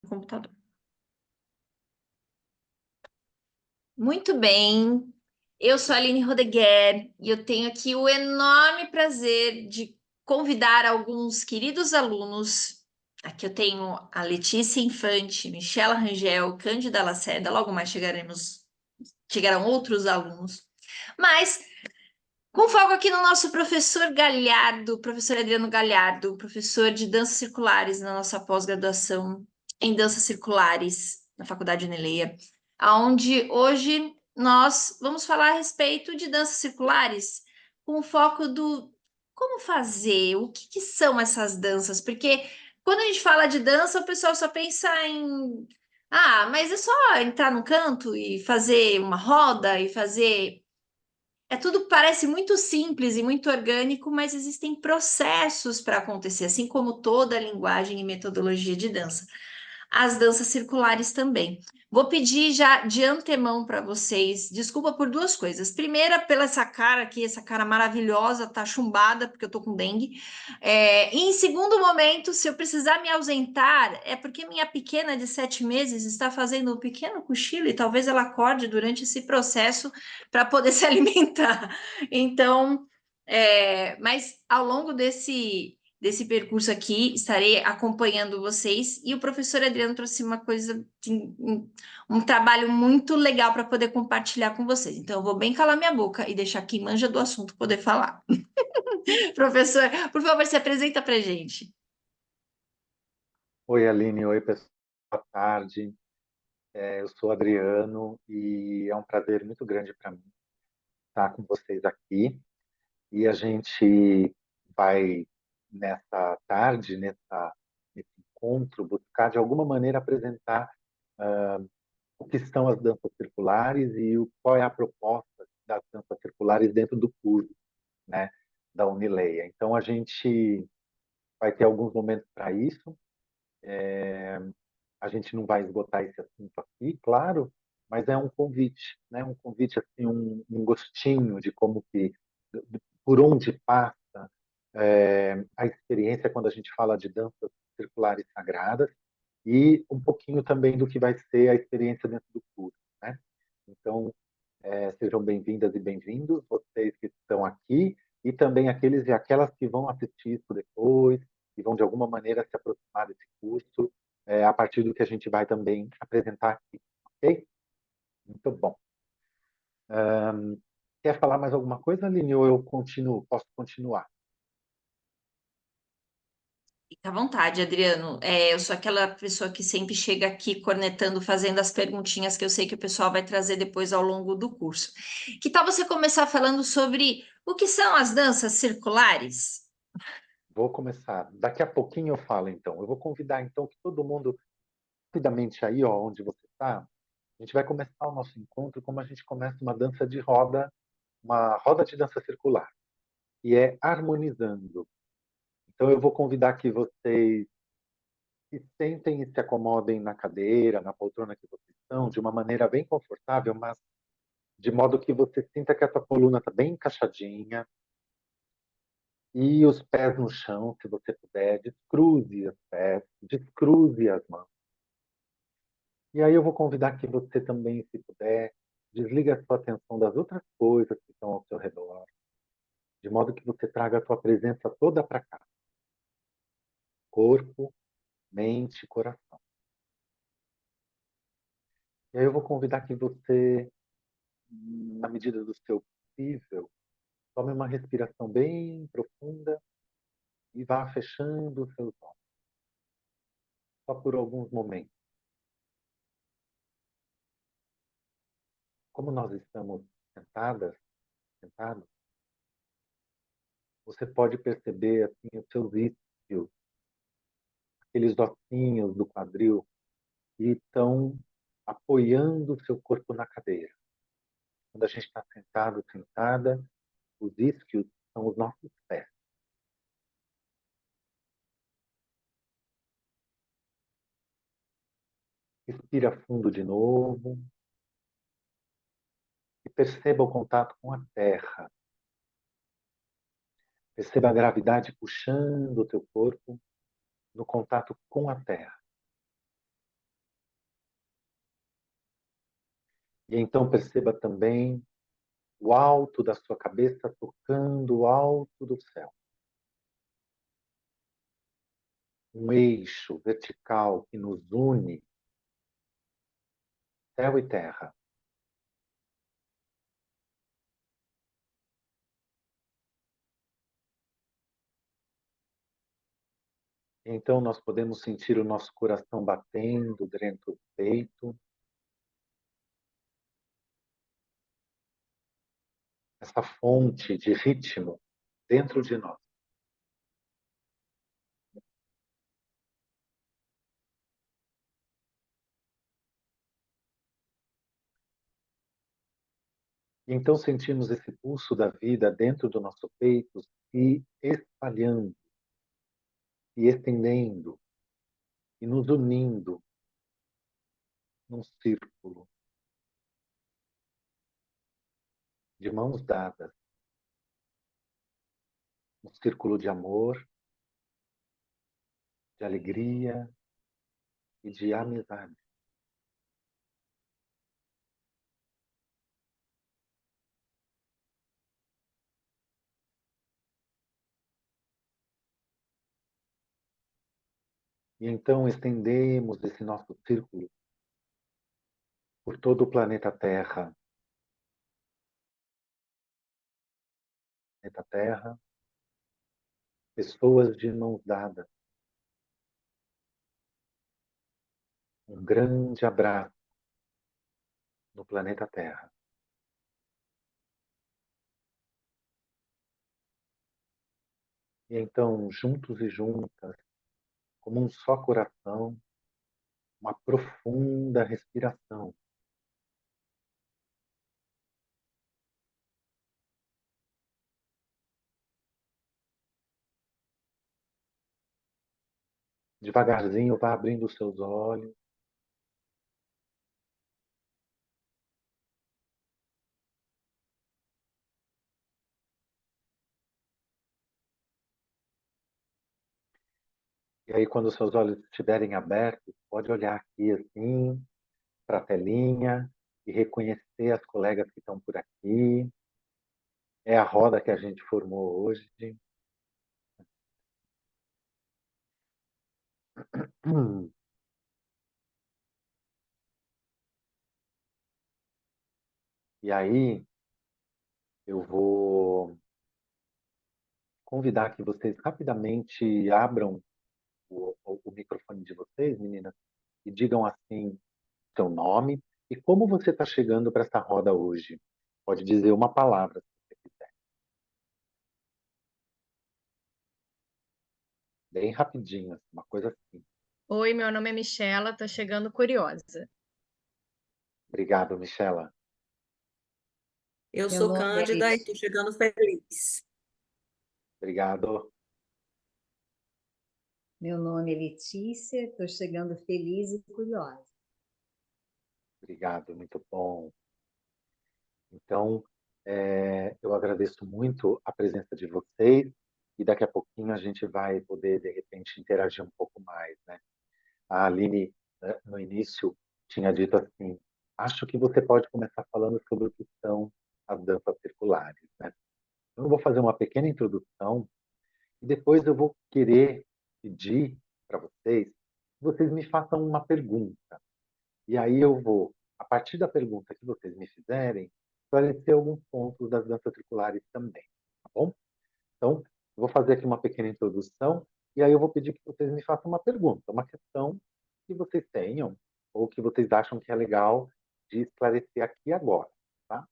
computador. Muito bem. Eu sou a Aline Rodeguer e eu tenho aqui o enorme prazer de convidar alguns queridos alunos. Aqui eu tenho a Letícia Infante, Michela Rangel, Cândida Lacerda. Logo mais chegarão outros alunos. Mas com foco aqui no nosso professor Galhardo, professor Adriano Galhardo, professor de danças circulares na nossa pós-graduação em danças circulares na Faculdade Uneleia, aonde hoje nós vamos falar a respeito de danças circulares com o foco do como fazer, o que que são essas danças, porque quando a gente fala de dança, o pessoal só pensa em mas é só entrar no canto e fazer uma roda e fazer tudo parece muito simples e muito orgânico, mas existem processos para acontecer, assim como toda a linguagem e metodologia de dança. As danças circulares também. Vou pedir já de antemão para vocês, desculpa por duas coisas. Primeira, pela essa cara aqui, essa cara maravilhosa, tá chumbada, porque eu tô com dengue. E em segundo momento, se eu precisar me ausentar, é porque minha pequena de 7 meses está fazendo um pequeno cochilo e talvez ela acorde durante esse processo para poder se alimentar. Então, mas ao longo desse percurso aqui, estarei acompanhando vocês. E o professor Adriano trouxe uma coisa, um trabalho muito legal para poder compartilhar com vocês. Então, eu vou bem calar minha boca e deixar quem manja do assunto poder falar. Professor, por favor, se apresenta para gente. Oi, Aline. Oi, pessoal. Boa tarde. Eu sou Adriano e é um prazer muito grande para mim estar com vocês aqui. E a gente vai, nessa tarde, nesse encontro, buscar, de alguma maneira, apresentar o que são as danças circulares e qual é a proposta das danças circulares dentro do curso, né, da Unileia. Então, a gente vai ter alguns momentos para isso. A gente não vai esgotar esse assunto aqui, claro, mas é um convite, né? Um convite assim, um gostinho de como que, por onde passa a experiência quando a gente fala de danças circulares sagradas e um pouquinho também do que vai ser a experiência dentro do curso, né? Então, sejam bem-vindas e bem-vindos, vocês que estão aqui e também aqueles e aquelas que vão assistir isso depois e vão de alguma maneira se aproximar desse curso a partir do que a gente vai também apresentar aqui, ok? Muito bom. Quer falar mais alguma coisa, Aline, ou eu continuo? Posso continuar? Fica à vontade, Adriano. Eu sou aquela pessoa que sempre chega aqui cornetando, fazendo as perguntinhas que eu sei que o pessoal vai trazer depois ao longo do curso. Que tal você começar falando sobre o que são as danças circulares? Vou começar. Daqui a pouquinho eu falo, então. Eu vou convidar, então, que todo mundo, rapidamente aí, ó, onde você está, a gente vai começar o nosso encontro como a gente começa uma dança de roda, uma roda de dança circular, e é harmonizando. Então, eu vou convidar que vocês se sentem e se acomodem na cadeira, na poltrona que vocês estão, de uma maneira bem confortável, mas de modo que você sinta que a tua coluna está bem encaixadinha e os pés no chão, se você puder, descruze os pés, descruze as mãos. E aí eu vou convidar que você também, se puder, desligue a sua atenção das outras coisas que estão ao seu redor, de modo que você traga a sua presença toda para cá. Corpo, mente, coração. E aí eu vou convidar que você, na medida do seu possível, tome uma respiração bem profunda e vá fechando os seus olhos, só por alguns momentos. Como nós estamos sentados, você pode perceber assim os seus isquios, aqueles ossinhos do quadril que estão apoiando o seu corpo na cadeira. Quando a gente está sentado, sentada, os isquios são os nossos pés. Respira fundo de novo e perceba o contato com a terra. Perceba a gravidade puxando o teu corpo no contato com a terra. E então perceba também o alto da sua cabeça tocando o alto do céu. Um eixo vertical que nos une, céu e terra. Então nós podemos sentir o nosso coração batendo dentro do peito, essa fonte de ritmo dentro de nós. E então sentimos esse pulso da vida dentro do nosso peito se espalhando, se estendendo e nos unindo num círculo de mãos dadas, um círculo de amor, de alegria e de amizade. E então estendemos esse nosso círculo por todo o planeta Terra. Planeta Terra, pessoas de mãos dadas. Um grande abraço no planeta Terra. E então, juntos e juntas, como um só coração, uma profunda respiração. Devagarzinho, vá abrindo os seus olhos. E aí, quando os seus olhos estiverem abertos, pode olhar aqui assim, para a telinha, e reconhecer as colegas que estão por aqui. É a roda que a gente formou hoje. E aí, eu vou convidar que vocês rapidamente abram o microfone de vocês, meninas, e digam assim seu nome e como você está chegando para essa roda hoje. Pode dizer uma palavra, se você quiser. Bem rapidinho, assim, uma coisa assim. Oi, meu nome é Michela, tô chegando curiosa. Obrigado, Michela. Eu Meu sou nome é Cândida e estou chegando feliz. Obrigado. Meu nome é Letícia, estou chegando feliz e curiosa. Obrigado, muito bom. Então, eu agradeço muito a presença de vocês e daqui a pouquinho a gente vai poder, de repente, interagir um pouco mais, né? A Aline, no início, tinha dito assim, acho que você pode começar falando sobre o que são as danças circulares, né? Então, eu vou fazer uma pequena introdução e depois eu vou querer pedir para vocês que vocês me façam uma pergunta. E aí eu vou, a partir da pergunta que vocês me fizerem, esclarecer alguns pontos das danças circulares também, tá bom? Então, eu vou fazer aqui uma pequena introdução e aí eu vou pedir que vocês me façam uma pergunta, uma questão que vocês tenham ou que vocês acham que é legal de esclarecer aqui agora, tá?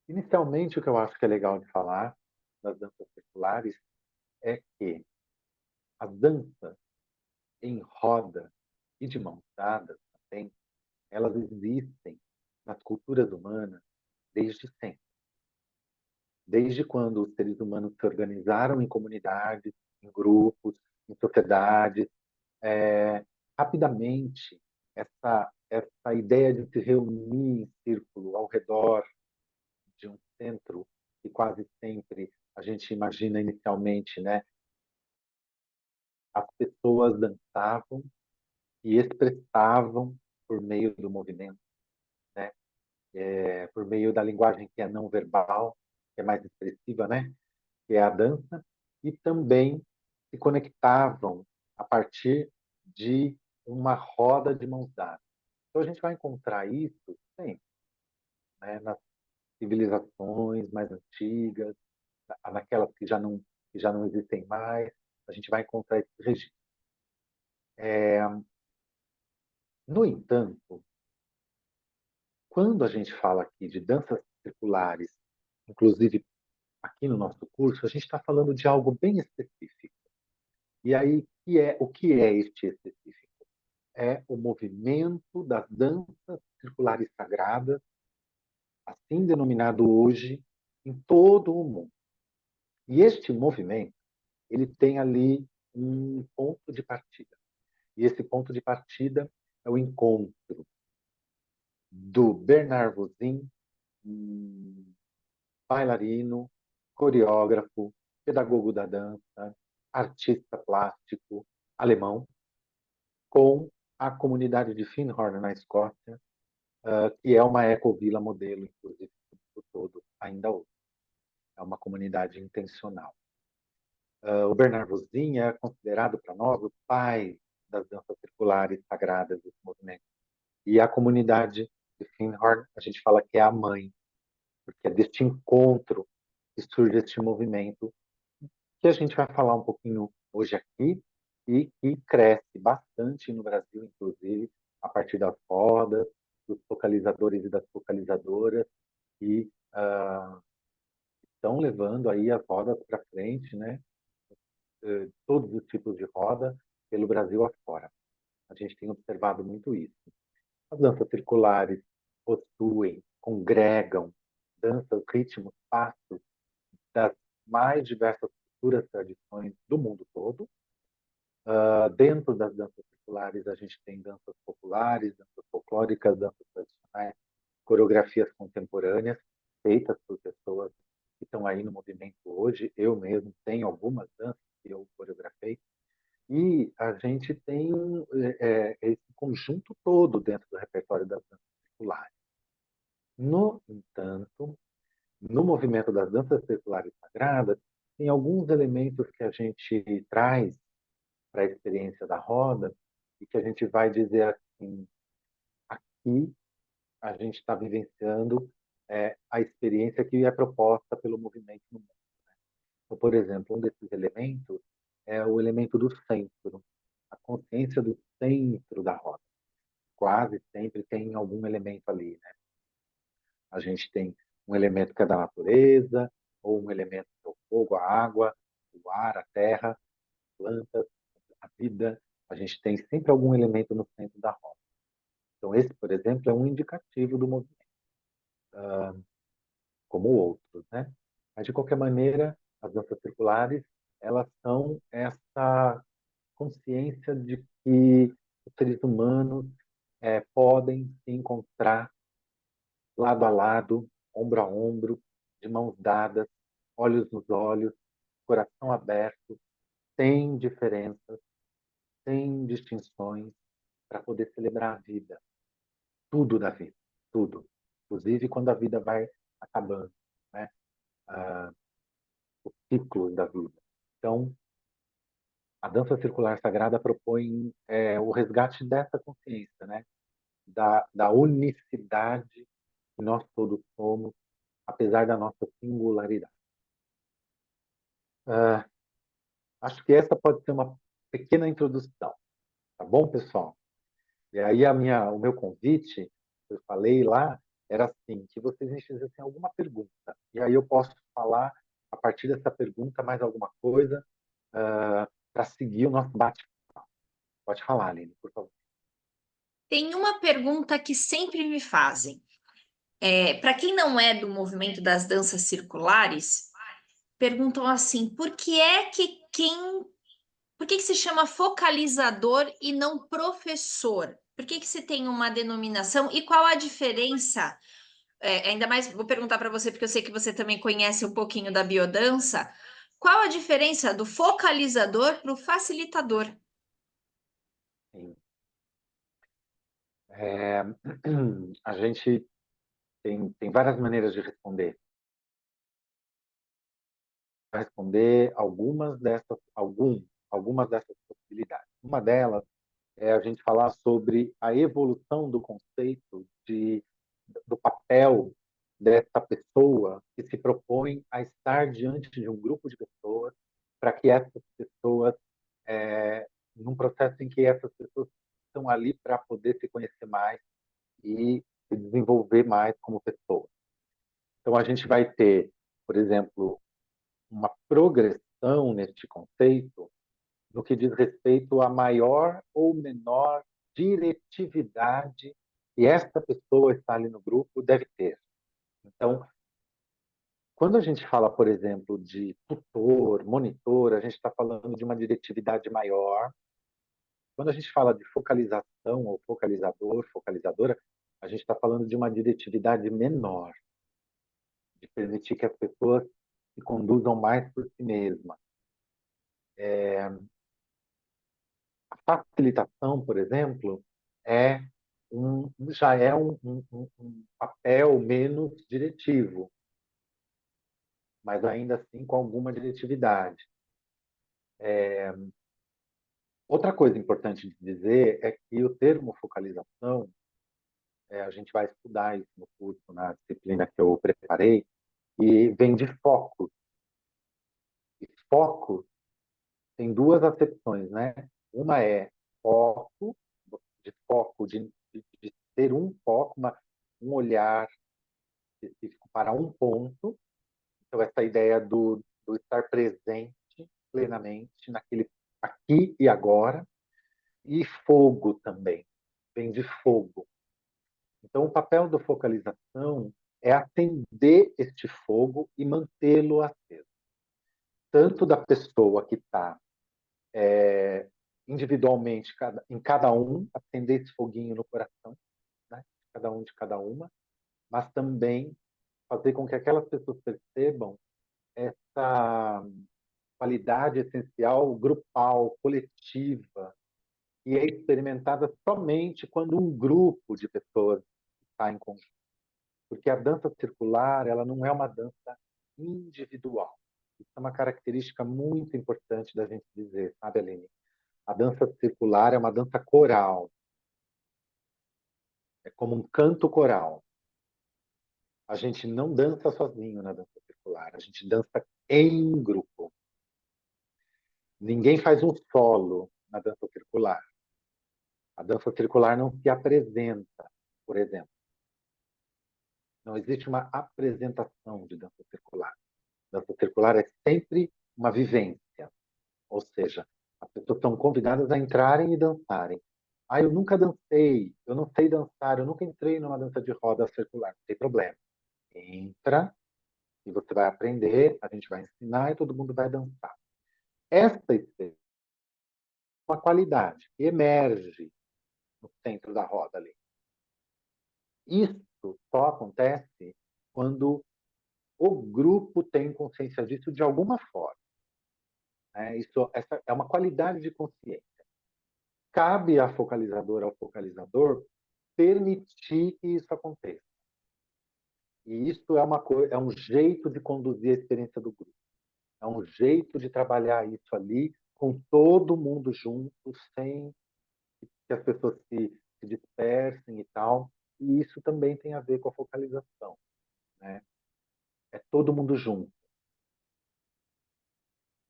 Inicialmente, o que eu acho que é legal de falar das danças circulares é que as danças em roda e de mãos dadas também, elas existem nas culturas humanas desde sempre. Desde quando os seres humanos se organizaram em comunidades, em grupos, em sociedades, rapidamente essa ideia de se reunir em círculo ao redor de um centro que quase sempre a gente imagina inicialmente, né? As pessoas dançavam e expressavam por meio do movimento, né? por meio da linguagem que é não verbal, que é mais expressiva, né? Que é a dança, e também se conectavam a partir de uma roda de mãos dadas. Então a gente vai encontrar isso sempre, né? Nas civilizações mais antigas, naquelas que já não existem mais, a gente vai encontrar esse registro. No entanto, quando a gente fala aqui de danças circulares, inclusive aqui no nosso curso, a gente está falando de algo bem específico. E aí, o que é este específico? É o movimento das danças circulares sagradas, assim denominado hoje, em todo o mundo. E este movimento, ele tem ali um ponto de partida. E esse ponto de partida é o encontro do Bernard Vosin, bailarino, coreógrafo, pedagogo da dança, artista plástico alemão, com a comunidade de Findhorn, na Escócia, que é uma ecovila modelo, inclusive, por todo, ainda hoje. É uma comunidade intencional. O Bernard Vosin é considerado para nós o pai das danças circulares sagradas desse movimento. E a comunidade de Findhorn, a gente fala que é a mãe, porque é deste encontro que surge este movimento, que a gente vai falar um pouquinho hoje aqui, e que cresce bastante no Brasil, inclusive, a partir das rodas, dos focalizadores e das focalizadoras, que estão levando aí as rodas para frente, né? Todos os tipos de roda, pelo Brasil afora. A gente tem observado muito isso. As danças circulares possuem, congregam danças, ritmos, passos das mais diversas culturas, tradições do mundo todo. Dentro das danças circulares, a gente tem danças populares, danças folclóricas, danças tradicionais, coreografias contemporâneas, feitas por pessoas que estão aí no movimento hoje. Eu mesmo tenho algumas danças que eu coreografei. E a gente tem esse conjunto todo dentro do repertório das danças circulares. No entanto, no movimento das danças circulares sagradas, tem alguns elementos que a gente traz para a experiência da roda e que a gente vai dizer assim, aqui a gente está vivenciando a experiência que é proposta pelo movimento no mundo. Então, por exemplo, um desses elementos é o elemento do centro, a consciência do centro da roda. Quase sempre tem algum elemento ali, né? A gente tem um elemento que é da natureza, ou um elemento que é o fogo, a água, o ar, a terra, as plantas, a vida. A gente tem sempre algum elemento no centro da roda. Então, esse, por exemplo, é um indicativo do movimento, como outros, né? Mas, de qualquer maneira, as danças circulares, elas são essa consciência de que os seres humanos podem se encontrar lado a lado, ombro a ombro, de mãos dadas, olhos nos olhos, coração aberto, sem diferenças, sem distinções, para poder celebrar a vida, tudo da vida, tudo, inclusive quando a vida vai acabando, né? Os ciclos da vida. Então, a dança circular sagrada propõe o resgate dessa consciência, né? Da unicidade que nós todos somos, apesar da nossa singularidade. Acho que essa pode ser uma pequena introdução, tá bom, pessoal? E aí o meu convite, eu falei lá, era assim, que vocês me fizessem alguma pergunta. E aí eu posso falar, a partir dessa pergunta, mais alguma coisa para seguir o nosso bate-papo. Pode falar, Aline, por favor. Tem uma pergunta que sempre me fazem. Para quem não é do movimento das danças circulares, perguntam assim: por que se chama focalizador e não professor? Por que se tem uma denominação e qual a diferença? Ainda mais vou perguntar para você, porque eu sei que você também conhece um pouquinho da biodança. Qual a diferença do focalizador para o facilitador? Sim. A gente tem várias maneiras de responder. Vai responder algumas dessas possibilidades. Uma delas é a gente falar sobre a evolução do conceito do papel dessa pessoa que se propõe a estar diante de um grupo de pessoas, para que essas pessoas, num processo em que essas pessoas estão ali para poder se conhecer mais e se desenvolver mais como pessoa. Então, a gente vai ter, por exemplo, uma progressão neste conceito no que diz respeito a maior ou menor diretividade que esta pessoa está ali no grupo deve ter. Então, quando a gente fala, por exemplo, de tutor, monitor, a gente está falando de uma diretividade maior. Quando a gente fala de focalização ou focalizador, focalizadora, a gente está falando de uma diretividade menor, de permitir que as pessoas se conduzam mais por si mesmas. A facilitação, por exemplo, já é um papel menos diretivo, mas ainda assim com alguma diretividade. Outra coisa importante de dizer é que o termo focalização, a gente vai estudar isso no curso, na disciplina que eu preparei, e vem de foco. E foco tem duas acepções, né? Uma é foco, de ter um foco, um olhar específico para um ponto. Então, essa ideia do estar presente plenamente naquele aqui e agora. E fogo também, vem de fogo. Então, o papel da focalização é acender este fogo e mantê-lo aceso. Tanto da pessoa que está individualmente, em cada um, acender esse foguinho no coração, né? Cada um de cada uma, mas também fazer com que aquelas pessoas percebam essa qualidade essencial grupal, coletiva, e é experimentada somente quando um grupo de pessoas está em conjunto. Porque a dança circular, ela não é uma dança individual. Isso é uma característica muito importante da gente dizer, sabe, Aline? A dança circular é uma dança coral. É como um canto coral. A gente não dança sozinho na dança circular, a gente dança em grupo. Ninguém faz um solo na dança circular. A dança circular não se apresenta, por exemplo. Não existe uma apresentação de dança circular. Dança circular é sempre uma vivência. Ou seja, as pessoas são convidadas a entrarem e dançarem. Ah, eu nunca dancei, eu não sei dançar, eu nunca entrei numa dança de roda circular. Não tem problema. Entra e você vai aprender, a gente vai ensinar e todo mundo vai dançar. Essa experiência é uma qualidade que emerge no centro da roda ali. Isso só acontece quando o grupo tem consciência disso de alguma forma. Essa é uma qualidade de consciência. Cabe à focalizadora, ao focalizador, permitir que isso aconteça. E isso é um jeito de conduzir a experiência do grupo. É um jeito de trabalhar isso ali, com todo mundo junto, sem que as pessoas se dispersem e tal. E isso também tem a ver com a focalização, né? É todo mundo junto.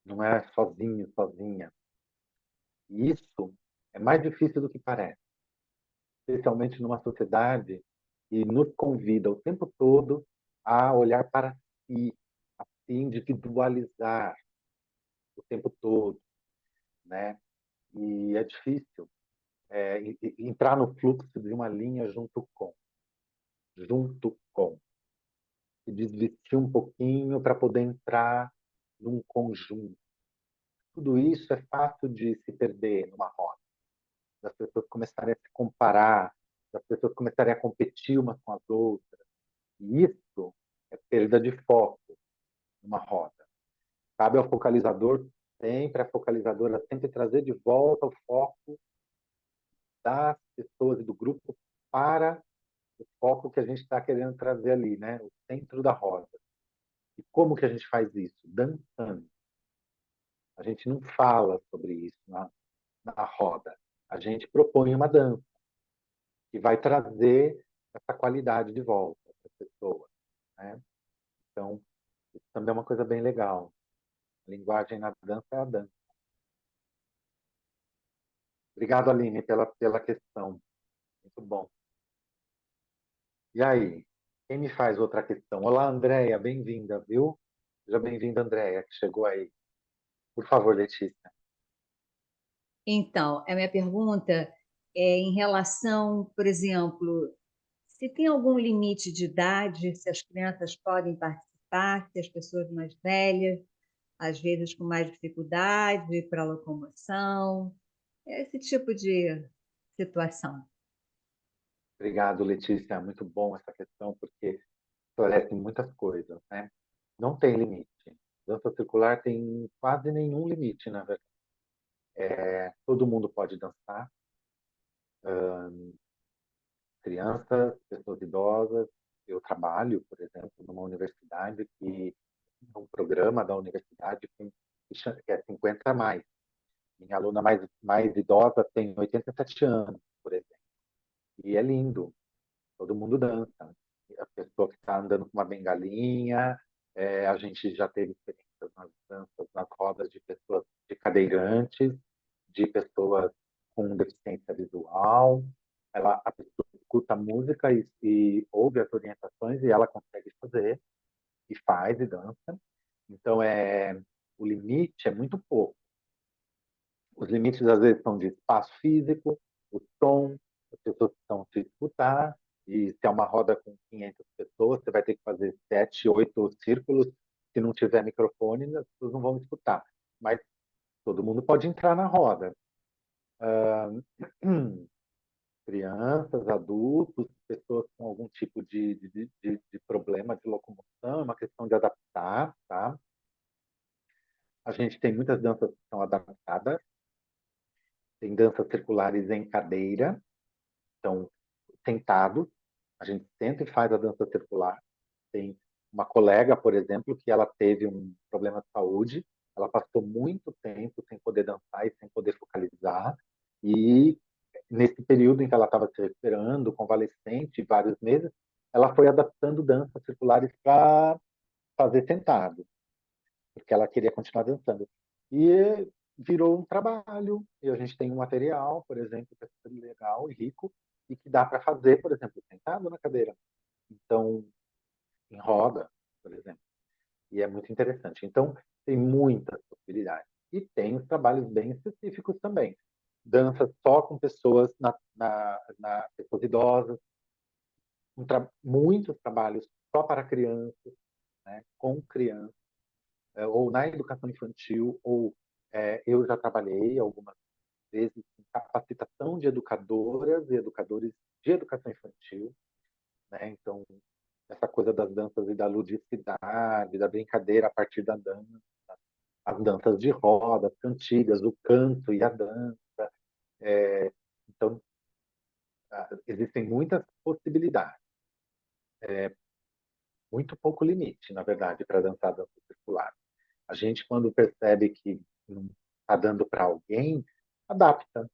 Não é sozinho, sozinha. E isso é mais difícil do que parece, especialmente numa sociedade que nos convida o tempo todo a olhar para si, a se individualizar o tempo todo, né? E é difícil entrar no fluxo de uma linha junto com, se desvestir um pouquinho para poder entrar num conjunto. Tudo isso é fácil de se perder numa roda, das pessoas começarem a se comparar, das pessoas começarem a competir umas com as outras. E isso é perda de foco numa roda. Cabe ao focalizador sempre, a focalizadora sempre trazer de volta o foco das pessoas e do grupo para o foco foco que a gente está querendo trazer ali, né? O centro da roda. E como que a gente faz isso? Dançando. A gente não fala sobre isso na roda. A gente propõe uma dança que vai trazer essa qualidade de volta para a pessoa, né? Então, isso também é uma coisa bem legal. A linguagem na dança é a dança. Obrigado, Aline, pela questão. Muito bom. E aí, quem me faz outra questão? Olá, Andréia, bem-vinda, viu? Seja bem-vinda, Andréia, que chegou aí. Por favor, Letícia. Então, a minha pergunta é em relação, por exemplo, se tem algum limite de idade, se as crianças podem participar, se as pessoas mais velhas, às vezes com mais dificuldade para locomoção, esse tipo de situação. Obrigado, Letícia. Muito bom essa questão, porque esclarece muitas coisas, né? Não tem limite. Dança circular tem quase nenhum limite, na verdade. Todo mundo pode dançar, crianças, pessoas idosas. Eu trabalho, por exemplo, numa universidade que um programa da universidade que é 50 a mais. Minha aluna mais idosa tem 87 anos, por exemplo. E é lindo, todo mundo dança. A pessoa que está andando com uma bengalinha, a gente já teve experiências nas danças, nas rodas de pessoas de cadeirantes, de pessoas com deficiência visual. A pessoa escuta a música e ouve as orientações e ela consegue fazer, e faz e dança. Então, o limite é muito pouco. Os limites, às vezes, são de espaço físico, o som, as pessoas precisam se escutar, e se é uma roda com 500 pessoas, você vai ter que fazer 7, 8 círculos. Se não tiver microfone, as pessoas não vão escutar. Mas todo mundo pode entrar na roda. Crianças, adultos, pessoas com algum tipo de problema de locomoção, é uma questão de adaptar, tá? A gente tem muitas danças que são adaptadas, tem danças circulares em cadeira, então, sentado, a gente senta e faz a dança circular. Tem uma colega, por exemplo, que ela teve um problema de saúde, ela passou muito tempo sem poder dançar e sem poder focalizar, e nesse período em que ela estava se recuperando, convalescente, vários meses, ela foi adaptando danças circulares para fazer sentado, porque ela queria continuar dançando. E virou um trabalho, e a gente tem um material, por exemplo, que é super legal e rico, e que dá para fazer, por exemplo, sentado na cadeira. Então, em roda, por exemplo. E é muito interessante. Então, tem muitas possibilidades. E tem os trabalhos bem específicos também. Dança só com pessoas, pessoas idosas, muitos trabalhos só para crianças, né, com crianças, ou na educação infantil, ou eu já trabalhei algumas vezes em capacitação de educadoras e educadores de educação infantil, né? Então, essa coisa das danças e da ludicidade, da brincadeira a partir da dança, as danças de roda, as cantigas, o canto e a dança. Então, existem muitas possibilidades, muito pouco limite, na verdade, para dançar dança circular. A gente, quando percebe que não está dando para alguém, adapta.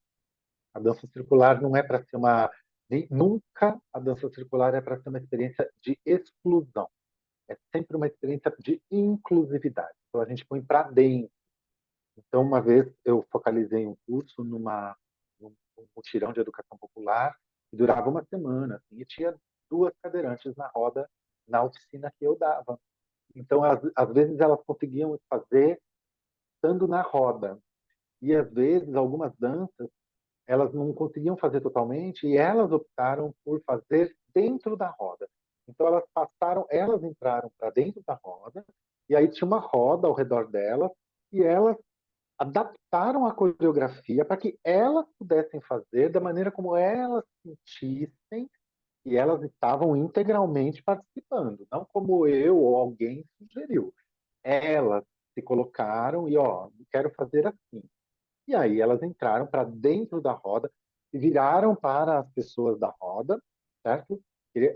A dança circular não é para ser nunca a dança circular é para ser uma experiência de exclusão. É sempre uma experiência de inclusividade. Então, a gente põe para dentro. Então, uma vez eu focalizei um curso num mutirão de educação popular que durava uma semana, assim, e tinha 2 cadeirantes na roda na oficina que eu dava. Então, às vezes, elas conseguiam fazer estando na roda. E, às vezes, algumas danças, elas não conseguiam fazer totalmente e elas optaram por fazer dentro da roda. Então, elas entraram para dentro da roda, e aí tinha uma roda ao redor delas, e elas adaptaram a coreografia para que elas pudessem fazer da maneira como elas sentissem e elas estavam integralmente participando, não como eu ou alguém sugeriu. Elas se colocaram e, ó, quero fazer assim. E aí elas entraram para dentro da roda e viraram para as pessoas da roda, certo?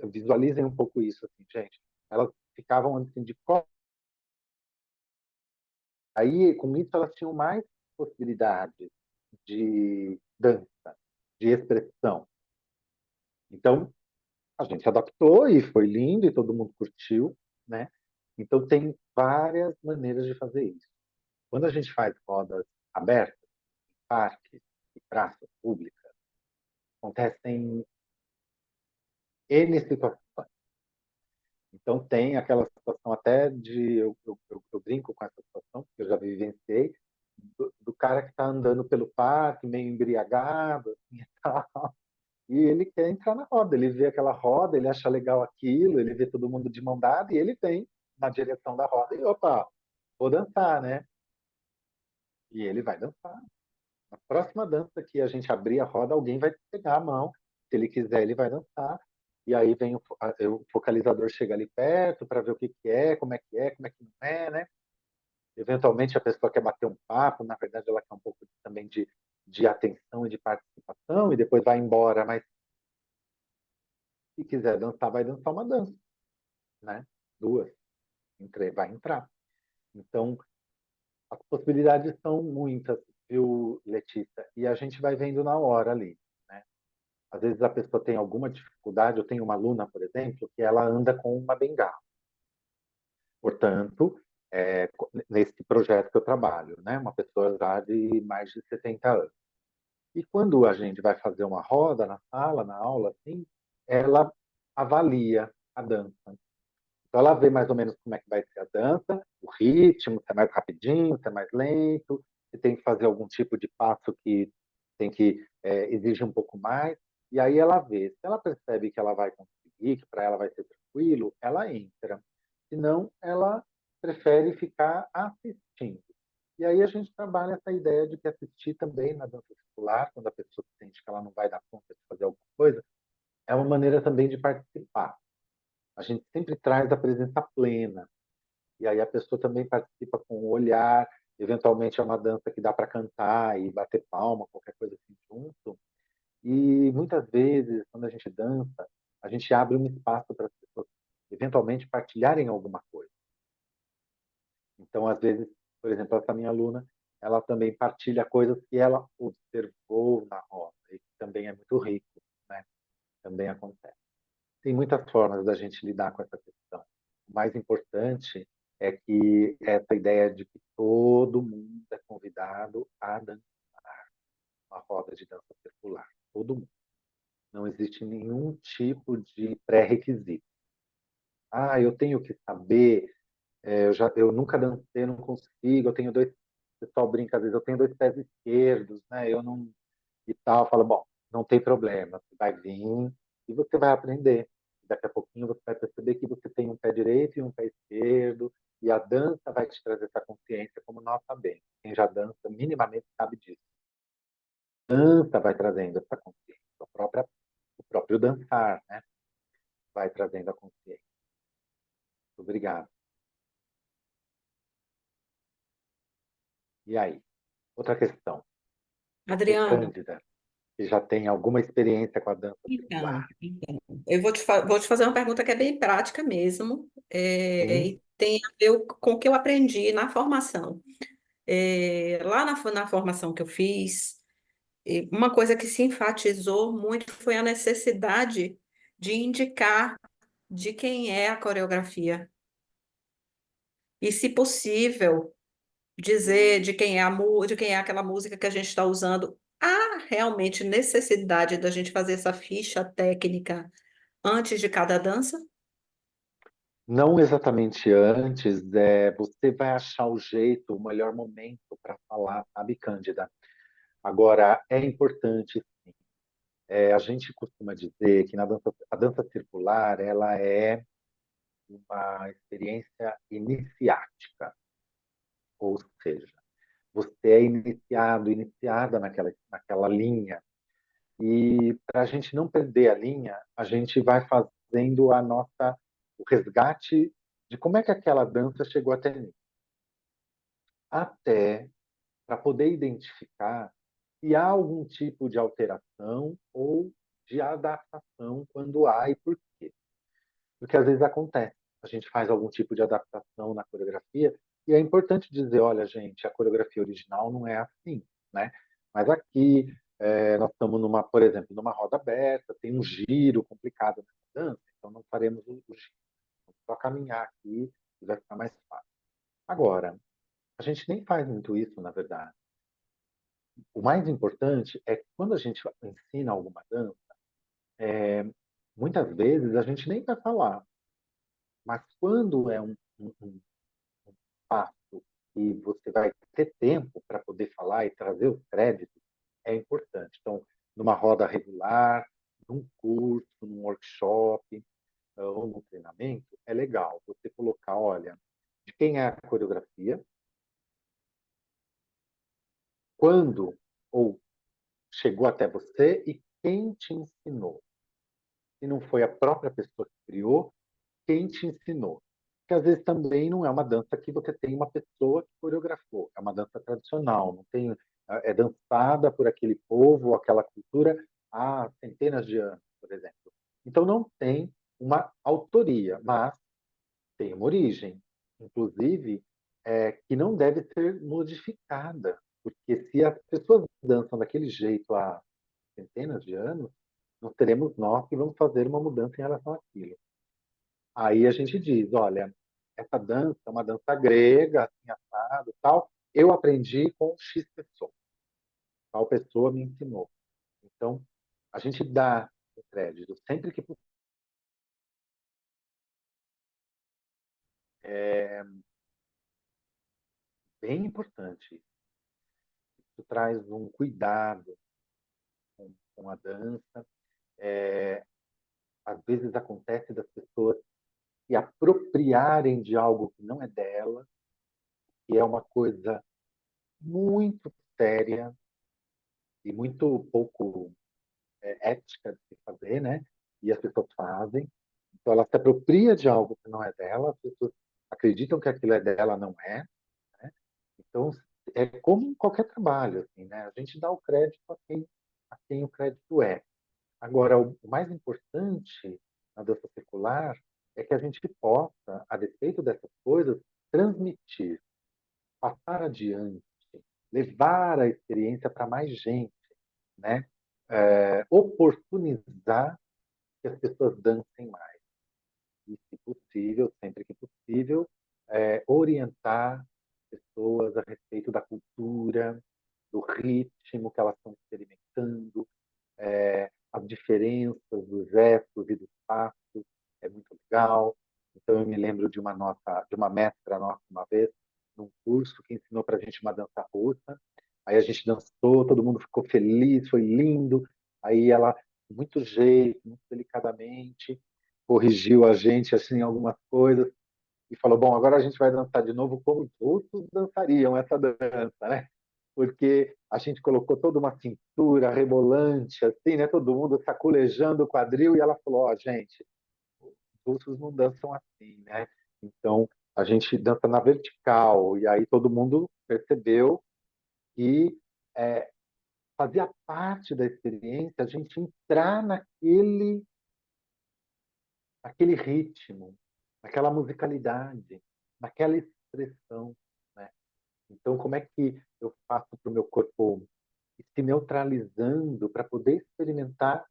Visualizem um pouco isso, assim, gente. Elas ficavam assim, de costas. Aí, com isso, elas tinham mais possibilidades de dança, de expressão. Então, a gente adaptou e foi lindo e todo mundo curtiu, né? Então, tem várias maneiras de fazer isso. Quando a gente faz rodas abertas, em parques e praças públicas, acontecem N situações. Então, tem aquela situação até de... Eu brinco com essa situação, porque eu já vivenciei, do cara que está andando pelo parque, meio embriagado, assim, e tal, e ele quer entrar na roda. Ele vê aquela roda, ele acha legal aquilo, ele vê todo mundo de mão dada, e ele vem na direção da roda e, opa, vou dançar, né? E ele vai dançar. Na próxima dança que a gente abrir a roda, alguém vai pegar a mão. Se ele quiser, ele vai dançar. E aí vem o focalizador chega ali perto para ver o que que é, como é que não é, né? Eventualmente a pessoa quer bater um papo, na verdade ela quer um pouco também de atenção e de participação, e depois vai embora, mas se quiser dançar, vai dançar uma dança, né? Duas, vai entrar. Então, as possibilidades são muitas, viu, Letícia? E a gente vai vendo na hora ali, né? Às vezes a pessoa tem alguma dificuldade. Eu tenho uma aluna, por exemplo, que ela anda com uma bengala. Portanto, nesse projeto que eu trabalho, né? Uma pessoa já de mais de 70 anos. E quando a gente vai fazer uma roda na sala, na aula, assim, ela avalia a dança. Então, ela vê mais ou menos como é que vai ser a dança, o ritmo, se é mais rapidinho, se é mais lento, se tem que fazer algum tipo de passo que tem que exige um pouco mais. E aí ela vê. Se ela percebe que ela vai conseguir, que para ela vai ser tranquilo, ela entra. Se não, ela prefere ficar assistindo. E aí a gente trabalha essa ideia de que assistir também na dança circular, quando a pessoa sente que ela não vai dar conta de fazer alguma coisa, é uma maneira também de participar. A gente sempre traz a presença plena. E aí a pessoa também participa com o olhar. Eventualmente é uma dança que dá para cantar e bater palma, qualquer coisa assim junto. E muitas vezes, quando a gente dança, a gente abre um espaço para as pessoas eventualmente partilharem alguma coisa. Então, às vezes, por exemplo, essa minha aluna, ela também partilha coisas que ela observou na roda, e que também é muito rico, né? Também acontece. Tem muitas formas da gente lidar com essa questão. O mais importante é que essa ideia de que todo mundo é convidado a dançar uma roda de dança circular. Todo mundo. Não existe nenhum tipo de pré-requisito. Ah, eu tenho que saber, eu nunca dancei, não consigo, eu tenho dois, o pessoal brinca às vezes, eu tenho dois pés esquerdos, né? Eu não, e tal, fala, bom, não tem problema, você vai vir e você vai aprender. Daqui a pouquinho você vai perceber que você tem um pé direito e um pé esquerdo, e a dança vai te trazer essa consciência, como nós sabemos. Quem já dança minimamente sabe disso. A dança vai trazendo essa consciência, o próprio dançar, né? Vai trazendo a consciência. Obrigado. E aí? Outra questão. Você, Adriana, Cândida, que já tem alguma experiência com a dança então, circular? então, eu vou te fazer uma pergunta que é bem prática mesmo, Sim? e tem a ver com o que eu aprendi na formação. Lá na formação que eu fiz, uma coisa que se enfatizou muito foi a necessidade de indicar de quem é a coreografia. E, se possível, dizer de quem é de quem é aquela música que a gente está usando. Há realmente necessidade da gente fazer essa ficha técnica antes de cada dança? Não exatamente antes, você vai achar o jeito, o melhor momento para falar, sabe, Cândida? Agora, é importante, sim. A gente costuma dizer que a dança circular, ela é uma experiência iniciática, ou seja, você é iniciado, iniciada naquela linha. E para a gente não perder a linha, a gente vai fazendo o resgate de como é que aquela dança chegou até mim. Até para poder identificar se há algum tipo de alteração ou de adaptação quando há e por quê. Porque às vezes acontece, a gente faz algum tipo de adaptação na coreografia e é importante dizer, olha, gente, a coreografia original não é assim, né? Mas aqui nós estamos numa, por exemplo, numa roda aberta, tem um giro complicado na dança, então não faremos o giro. Vamos só caminhar aqui e vai ficar mais fácil. Agora, a gente nem faz muito isso, na verdade. O mais importante é que quando a gente ensina alguma dança, muitas vezes a gente nem vai falar, mas quando é um passo e você vai ter tempo para poder falar e trazer os créditos, é importante. Então, numa roda regular, num curso, num workshop ou num treinamento, é legal você colocar, olha, de quem é a coreografia, quando ou chegou até você e quem te ensinou. Se não foi a própria pessoa que criou, quem te ensinou. Porque às vezes também não é uma dança que você tem uma pessoa que coreografou, é uma dança tradicional, não tem, é dançada por aquele povo, aquela cultura há centenas de anos, por exemplo. Então não tem uma autoria, mas tem uma origem, inclusive que não deve ser modificada, porque se as pessoas dançam daquele jeito há centenas de anos, não seremos nós que vamos fazer uma mudança em relação àquilo. Aí a gente diz, olha, essa dança é uma dança grega, assim, assado, tal. Eu aprendi com X pessoa. Tal pessoa me ensinou. Então, a gente dá o crédito sempre que possível. É bem importante. Isso traz um cuidado com a dança. Às vezes acontece das pessoas se apropriarem de algo que não é dela, que é uma coisa muito séria e muito pouco ética de se fazer, né? E as pessoas fazem. Então, ela se apropria de algo que não é dela, as pessoas acreditam que aquilo é dela, não é, né? Então, é como em qualquer trabalho, assim, né? A gente dá o crédito a quem o crédito é. Agora, o mais importante na dança secular é que a gente possa, a despeito dessas coisas, transmitir, passar adiante, levar a experiência para mais gente, né? Oportunizar que as pessoas dancem mais. E, se possível, sempre que possível, orientar pessoas a respeito da cultura, do ritmo que elas estão experimentando, as diferenças dos gestos e dos passos, é muito legal. Então, eu me lembro de uma mestra nossa uma vez, num curso que ensinou para a gente uma dança russa. Aí a gente dançou, todo mundo ficou feliz, foi lindo. Aí ela, com muito jeito, muito delicadamente, corrigiu a gente assim algumas coisas e falou: bom, agora a gente vai dançar de novo como os russos dançariam essa dança, né? Porque a gente colocou toda uma cintura rebolante, assim, né? Todo mundo sacolejando o quadril e ela falou: ó, gente, os russos não dançam assim, né? Então a gente dança na vertical e aí todo mundo percebeu que é, fazia parte da experiência a gente entrar naquele ritmo, naquela musicalidade, naquela expressão, né? Então, como é que eu faço para o meu corpo ir se neutralizando para poder experimentar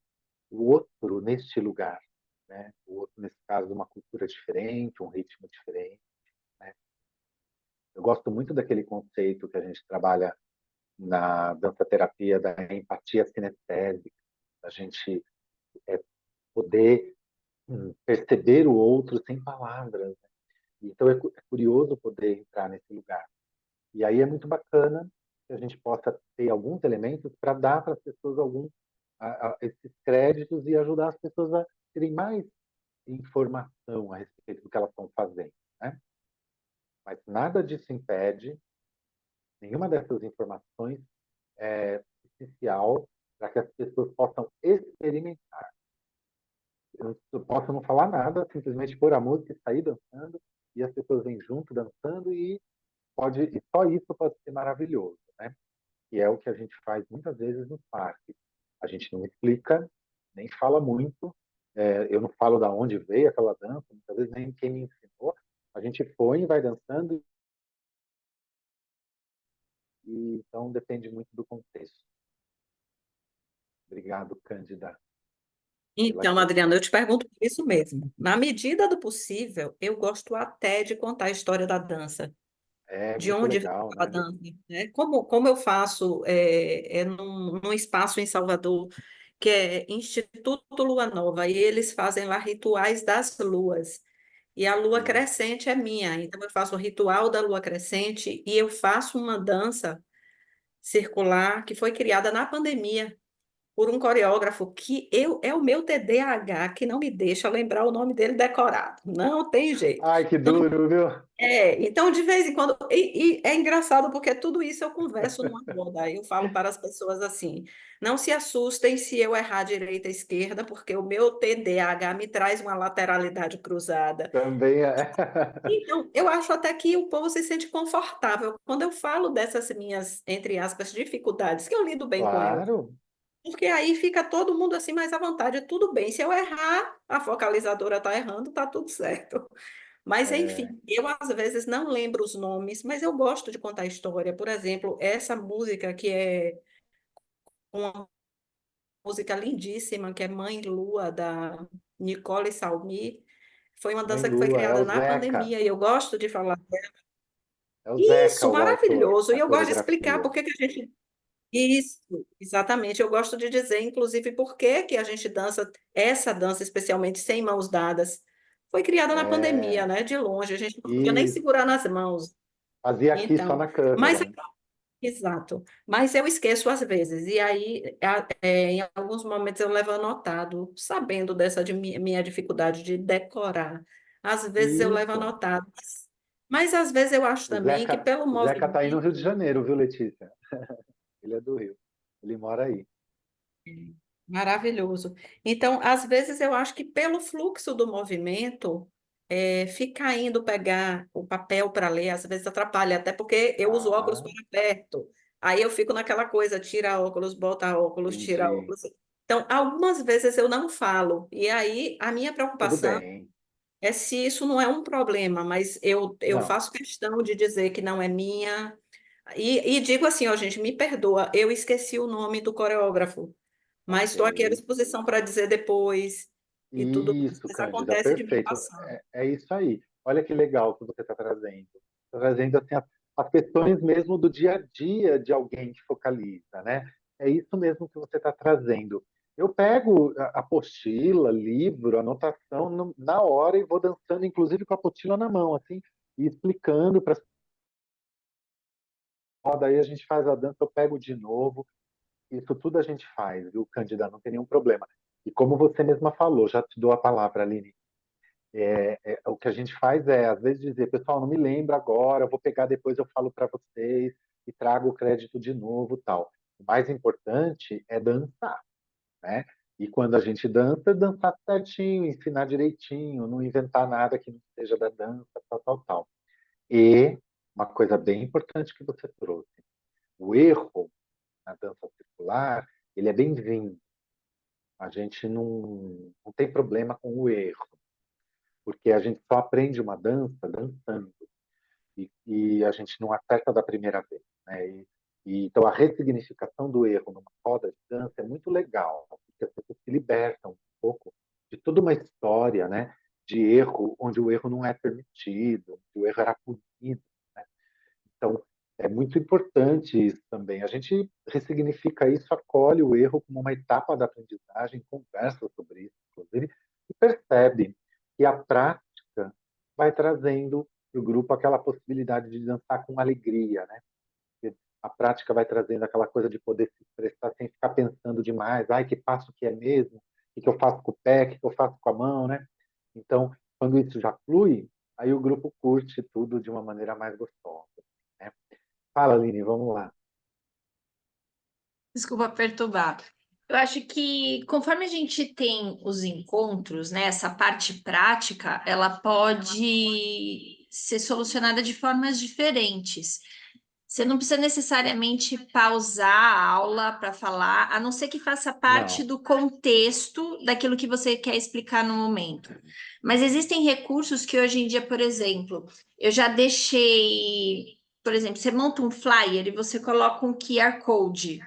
o outro neste lugar, né? O outro, nesse caso, uma cultura diferente, um ritmo diferente, né? Eu gosto muito daquele conceito que a gente trabalha na dança-terapia da empatia cinestésica, a gente poder perceber o outro sem palavras, né? Então é curioso poder entrar nesse lugar. E aí é muito bacana que a gente possa ter alguns elementos para dar para as pessoas esses créditos e ajudar as pessoas a terem mais informação a respeito do que elas estão fazendo, né? Mas nada disso impede, nenhuma dessas informações é essencial para que as pessoas possam experimentar. Eu posso não falar nada, simplesmente pôr a música e sair dançando, e as pessoas vêm junto dançando e só isso pode ser maravilhoso, né? Que é o que a gente faz muitas vezes no parque. A gente não explica, nem fala muito. Eu não falo da onde veio aquela dança, muitas vezes nem quem me ensinou. A gente põe e vai dançando, e então depende muito do contexto. Obrigado, Cândida, pela Então, Adriana, questão. eu te pergunto por isso mesmo. Na medida do possível, eu gosto até de contar a história da dança, É de muito onde veio legal, a né? dança, né? Como eu faço num espaço em Salvador, que é Instituto Lua Nova, e eles fazem lá rituais das luas. E a lua Sim. crescente é minha, então eu faço o ritual da lua crescente e eu faço uma dança circular que foi criada na pandemia por um coreógrafo que é o meu TDAH que não me deixa lembrar o nome dele decorado. Não tem jeito. Ai, que Então, duro, viu? então de vez em quando, e é engraçado porque tudo isso eu converso numa roda. Aí eu falo para as pessoas assim: não se assustem se eu errar direita e esquerda, porque o meu TDAH me traz uma lateralidade cruzada. Também é. Então, eu acho até que o povo se sente confortável quando eu falo dessas minhas, entre aspas, dificuldades, que eu lido bem com elas. Claro. Porque aí fica todo mundo assim mais à vontade, tudo bem. Se eu errar, a focalizadora está errando, está tudo certo. Mas, É, enfim, eu às vezes não lembro os nomes, mas eu gosto de contar história. Por exemplo, essa música que é uma música lindíssima, que é Mãe Lua, da Nicole Salmi, foi uma Mãe dança que foi Lua, é criada o na Zeca. pandemia e eu gosto de falar. É o Zeca, Isso, o autor, maravilhoso. a E eu gosto de explicar coreografia. por que que a gente. Isso, exatamente. Eu gosto de dizer, inclusive, por que que a gente dança, essa dança, especialmente sem mãos dadas. Foi criada na pandemia, É, né? De longe, a gente não podia nem e segurar nas mãos. fazia aqui só Então, na mas, câmera, né? exato. Mas eu esqueço às vezes. E aí, em alguns momentos, eu levo anotado, sabendo dessa minha dificuldade de decorar. Às vezes eu levo Isso. anotado. Mas às vezes eu acho também que pelo O Zeca tá aí no Rio de movimento. Janeiro, viu, Letícia? Ele é do Rio. Ele mora aí. Maravilhoso. Então, às vezes eu acho que pelo fluxo do movimento, ficar indo pegar o papel para ler, às vezes atrapalha, até porque eu uso óculos Ah, para perto. Aí eu fico naquela coisa, tira óculos, bota óculos, tira entendi. óculos. Então, algumas vezes eu não falo. E aí a minha Tudo preocupação bem. é se isso não é um problema, mas eu Não, faço questão de dizer que não é minha. E digo assim, ó, gente, me perdoa, eu esqueci o nome do coreógrafo. Mas estou aqui à ok. disposição para dizer depois e tudo mais. Isso, Mas Cândida, acontece de me perfeito. passar. É isso aí. Olha que legal que você está trazendo. Tá trazendo assim, as questões mesmo do dia a dia de alguém que focaliza, né? É isso mesmo que você está trazendo. Eu pego a apostila, livro, anotação na hora e vou dançando, inclusive com a apostila na mão, assim, e explicando para as pessoas. Daí a gente faz a dança, eu pego de novo. Isso tudo a gente faz, viu, Cândida? Não tem nenhum problema. E como você mesma falou, já te dou a palavra, Aline. O que a gente faz é, às vezes, dizer, pessoal, não me lembro agora, eu vou pegar depois, eu falo para vocês e trago o crédito de novo, tal. O mais importante é dançar, né? E quando a gente dança, dançar certinho, ensinar direitinho, não inventar nada que não seja da dança, tal, tal, tal. E uma coisa bem importante que você trouxe, o erro na dança circular, ele é bem-vindo. A gente não tem problema com o erro, porque a gente só aprende uma dança dançando. E a gente não acerta da primeira vez, né? Então a ressignificação do erro numa roda de dança é muito legal, porque as pessoas se libertam um pouco de toda uma história, né? De erro, onde o erro não é permitido, onde o erro era punido, né? Então é muito importante isso também. A gente ressignifica isso, acolhe o erro como uma etapa da aprendizagem, conversa sobre isso, inclusive, e percebe que a prática vai trazendo para o grupo aquela possibilidade de dançar com alegria, né? Porque a prática vai trazendo aquela coisa de poder se expressar sem ficar pensando demais, ai, que passo que é mesmo, o que eu faço com o pé, o que eu faço com a mão, né? Então, quando isso já flui, aí o grupo curte tudo de uma maneira mais gostosa, né? Fala, Aline, vamos lá. Desculpa perturbar. Eu acho que conforme a gente tem os encontros, né, essa parte prática, ela pode ser solucionada de formas diferentes. Você não precisa necessariamente pausar a aula para falar, a não ser que faça parte Não. do contexto daquilo que você quer explicar no momento. Mas existem recursos que hoje em dia, por exemplo, eu já deixei, por exemplo, você monta um flyer e você coloca um QR Code.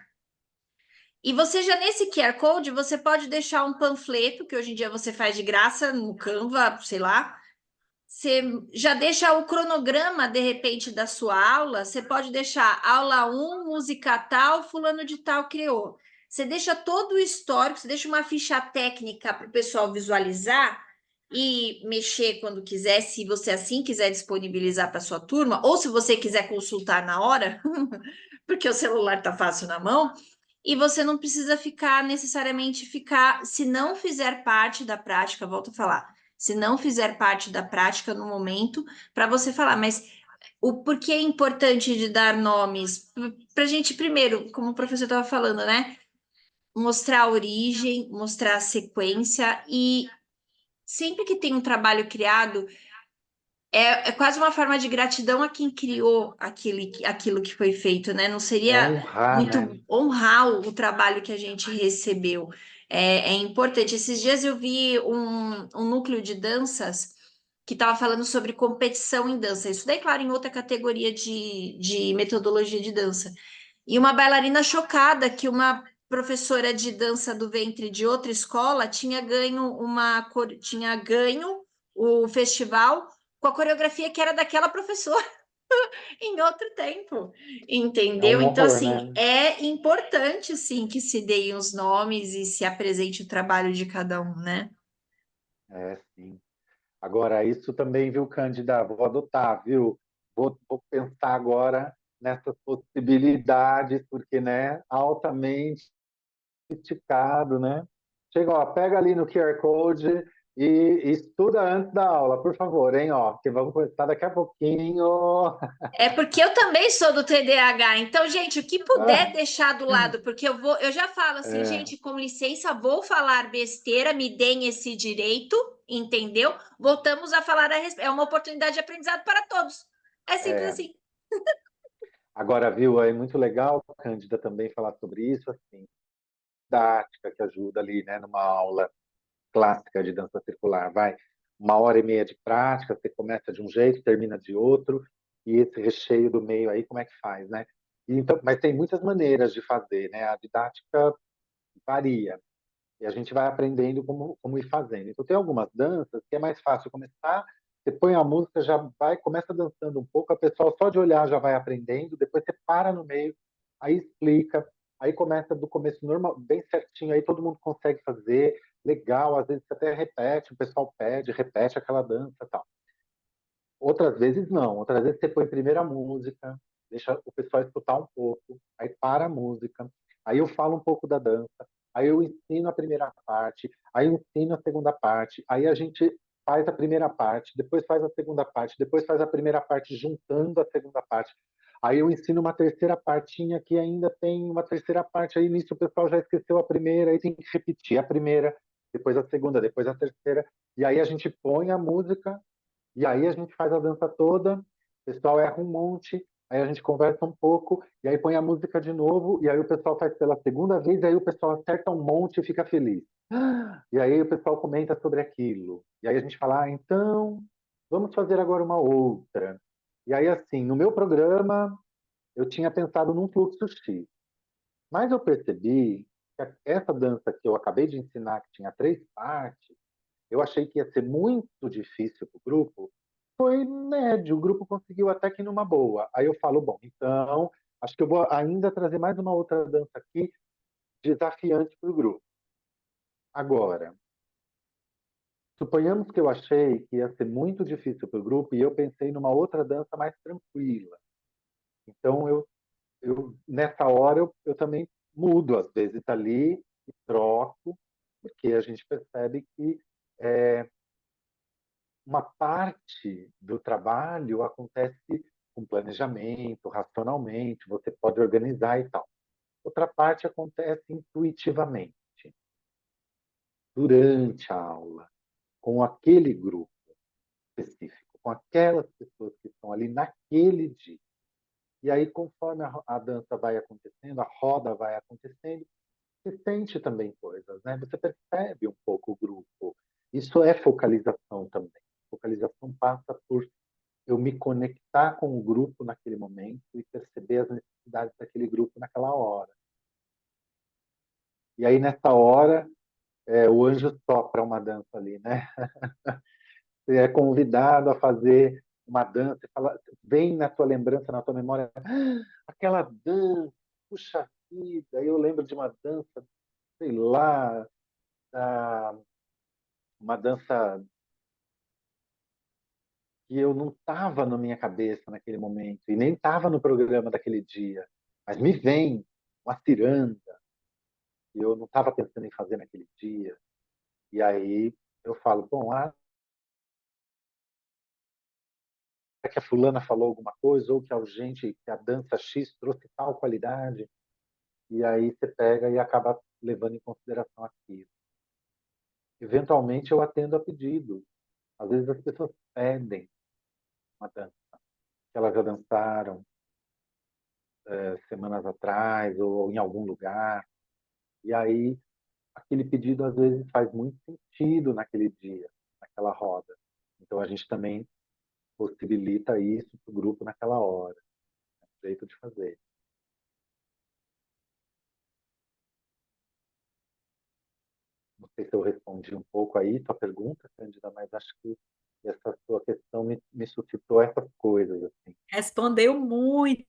E você já nesse QR Code, você pode deixar um panfleto, que hoje em dia você faz de graça no Canva, sei lá. Você já deixa o cronograma, de repente, da sua aula. Você pode deixar aula 1, música tal, fulano de tal criou. Você deixa todo o histórico, você deixa uma ficha técnica para o pessoal visualizar e mexer quando quiser, se você assim quiser disponibilizar para sua turma, ou se você quiser consultar na hora, porque o celular está fácil na mão, e você não precisa ficar necessariamente ficar, se não fizer parte da prática, volto a falar, se não fizer parte da prática no momento, para você falar, mas o porquê é importante de dar nomes? Para a gente, primeiro, como o professor estava falando, né? Mostrar a origem, mostrar a sequência, e sempre que tem um trabalho criado, é quase uma forma de gratidão a quem criou aquilo que foi feito, né? Não É seria honrar, né? muito honrar o trabalho que a gente recebeu. É importante. Esses dias eu vi um núcleo de danças que estava falando sobre competição em dança. Isso daí, claro, em outra categoria de metodologia de dança. E uma bailarina chocada que uma professora de dança do ventre de outra escola tinha ganho o festival com a coreografia que era daquela professora em outro tempo, É entendeu? um Então, horror, assim, né? é importante, sim, que se deem os nomes e se apresente o trabalho de cada um, né? É, sim. Agora, isso também, viu, Cândida? Vou adotar, viu? Vou pensar agora nessas possibilidades, porque, né, altamente criticado, né? Chega, ó, pega ali no QR Code e estuda antes da aula, por favor, hein, ó, que vamos começar daqui a pouquinho. É porque eu também sou do TDAH, então, gente, o que puder deixar do lado, porque eu já falo assim, É, gente, com licença, vou falar besteira, me deem esse direito, entendeu? Voltamos a falar a respeito. É uma oportunidade de aprendizado para todos. É simples é. assim. Agora, viu, é muito legal, Cândida, também falar sobre isso, assim, didática que ajuda ali, né, numa aula clássica de dança circular, vai, 1 hora e meia de prática, você começa de um jeito, termina de outro, e esse recheio do meio aí, como é que faz, né? Então, mas tem muitas maneiras de fazer, né? A didática varia, e a gente vai aprendendo como ir fazendo. Então, tem algumas danças que é mais fácil começar, você põe a música, já vai, começa dançando um pouco, a pessoa só de olhar já vai aprendendo, depois você para no meio, aí explica, aí começa do começo normal, bem certinho, aí todo mundo consegue fazer, legal, às vezes você até repete, o pessoal pede, repete aquela dança e tal. Outras vezes não, outras vezes você põe primeiro a música, deixa o pessoal escutar um pouco, aí para a música, aí eu falo um pouco da dança, aí eu ensino a primeira parte, aí eu ensino a segunda parte, aí a gente faz a primeira parte, depois faz a segunda parte, depois faz a primeira parte juntando a segunda parte. Aí eu ensino uma terceira partinha que ainda tem uma terceira parte, aí nisso o pessoal já esqueceu a primeira, aí tem que repetir a primeira, depois a segunda, depois a terceira, e aí a gente põe a música e aí a gente faz a dança toda, o pessoal erra um monte, aí a gente conversa um pouco, e aí põe a música de novo, e aí o pessoal faz pela segunda vez, e aí o pessoal acerta um monte e fica feliz. E aí o pessoal comenta sobre aquilo. E aí a gente fala, ah, então, vamos fazer agora uma outra. E aí, assim, no meu programa, eu tinha pensado num fluxo X. Mas eu percebi que essa dança que eu acabei de ensinar, que tinha 3 partes, eu achei que ia ser muito difícil para o grupo, foi médio, o grupo conseguiu até que numa boa. Aí eu falo, bom, então acho que eu vou ainda trazer mais uma outra dança aqui, desafiante para o grupo. Agora, suponhamos que eu achei que ia ser muito difícil para o grupo e eu pensei numa outra dança mais tranquila. Então nessa hora eu também mudo às vezes ali e troco, porque a gente percebe que é, uma parte do trabalho acontece com planejamento, racionalmente, você pode organizar e tal. Outra parte acontece intuitivamente, durante a aula, com aquele grupo específico, com aquelas pessoas que estão ali naquele dia. E aí, conforme a dança vai acontecendo, a roda vai acontecendo, você sente também coisas, né? Você percebe um pouco o grupo. Isso é focalização também. Focalização passa por eu me conectar com o grupo naquele momento e perceber as necessidades daquele grupo naquela hora. E aí, nessa hora, o anjo sopra uma dança ali, né? Você é convidado a fazer uma dança, fala, vem na tua lembrança, na tua memória, aquela dança, puxa vida, eu lembro de uma dança, sei lá, uma dança que eu não estava na minha cabeça naquele momento, e nem estava no programa daquele dia, mas me vem uma ciranda, que eu não estava pensando em fazer naquele dia, e aí eu falo, bom, que a fulana falou alguma coisa, ou que que a dança X trouxe tal qualidade, e aí você pega e acaba levando em consideração aquilo. Eventualmente eu atendo a pedido. Às vezes as pessoas pedem uma dança que elas já dançaram semanas atrás ou em algum lugar, e aí aquele pedido às vezes faz muito sentido naquele dia, naquela roda. Então a gente também possibilita isso para o grupo naquela hora. É um jeito de fazer. Não sei se eu respondi um pouco aí tua pergunta, Cândida, mas acho que essa sua questão me suscitou essas coisas, assim. Respondeu muito,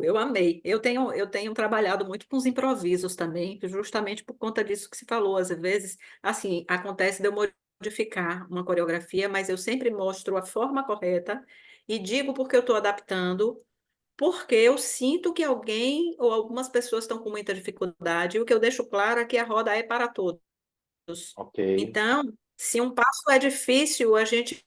eu amei. Eu tenho trabalhado muito com os improvisos também, justamente por conta disso que se falou. Às vezes, assim, acontece de eu modificar uma coreografia, mas eu sempre mostro a forma correta e digo porque eu estou adaptando, porque eu sinto que alguém ou algumas pessoas estão com muita dificuldade, e o que eu deixo claro é que a roda é para todos. Ok, Então, se um passo é difícil, a gente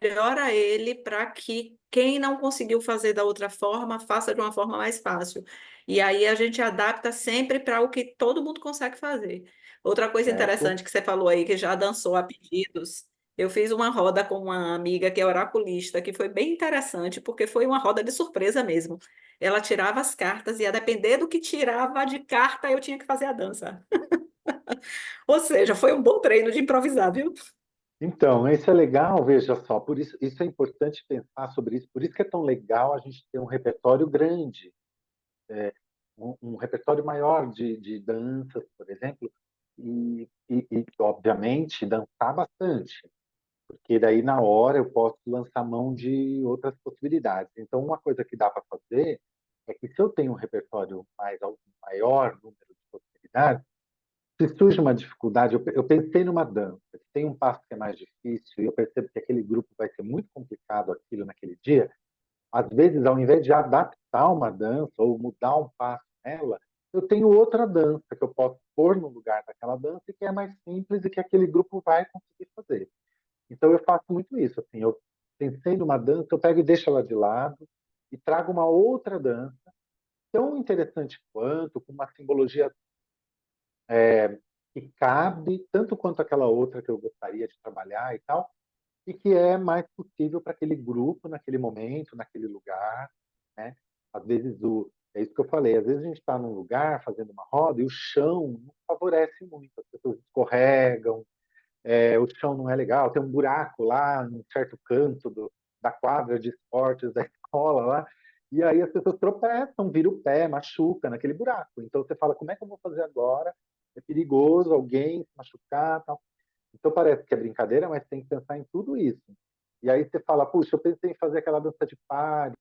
melhora ele para que quem não conseguiu fazer da outra forma, faça de uma forma mais fácil. E aí a gente adapta sempre para o que todo mundo consegue fazer. Outra coisa certo. interessante que você falou aí, que já dançou a pedidos, eu fiz uma roda com uma amiga que é oraculista, que foi bem interessante, porque foi uma roda de surpresa mesmo. Ela tirava as cartas e, a depender do que tirava de carta, eu tinha que fazer a dança. Ou seja, foi um bom treino de improvisar, viu? Então, isso é legal, veja só, por isso, isso é importante pensar sobre isso, por isso que é tão legal a gente ter um repertório grande, um repertório maior de danças, por exemplo, obviamente, dançar bastante, porque daí na hora eu posso lançar mão de outras possibilidades. Então, uma coisa que dá para fazer é que se eu tenho um repertório maior número de possibilidades, se surge uma dificuldade, eu pensei numa dança, se tem um passo que é mais difícil e eu percebo que aquele grupo vai ser muito complicado aquilo naquele dia, às vezes, ao invés de adaptar uma dança ou mudar um passo nela, eu tenho outra dança que eu posso pôr no lugar daquela dança e que é mais simples e que aquele grupo vai conseguir fazer. Então, eu faço muito isso. Assim, eu pensei numa dança, eu pego e deixo ela de lado e trago uma outra dança tão interessante quanto, com uma simbologia que cabe tanto quanto aquela outra que eu gostaria de trabalhar e tal, e que é mais possível para aquele grupo, naquele momento, naquele lugar, né? Às vezes é isso que eu falei, às vezes a gente está num lugar fazendo uma roda e o chão não favorece muito, as pessoas escorregam, o chão não é legal, tem um buraco lá num certo canto da quadra de esportes da escola lá, e aí as pessoas tropeçam, viram o pé, machuca naquele buraco. Então você fala, como é que eu vou fazer agora? É perigoso alguém se machucar, tal. Então parece que é brincadeira, mas tem que pensar em tudo isso. E aí você fala, puxa, eu pensei em fazer aquela dança de par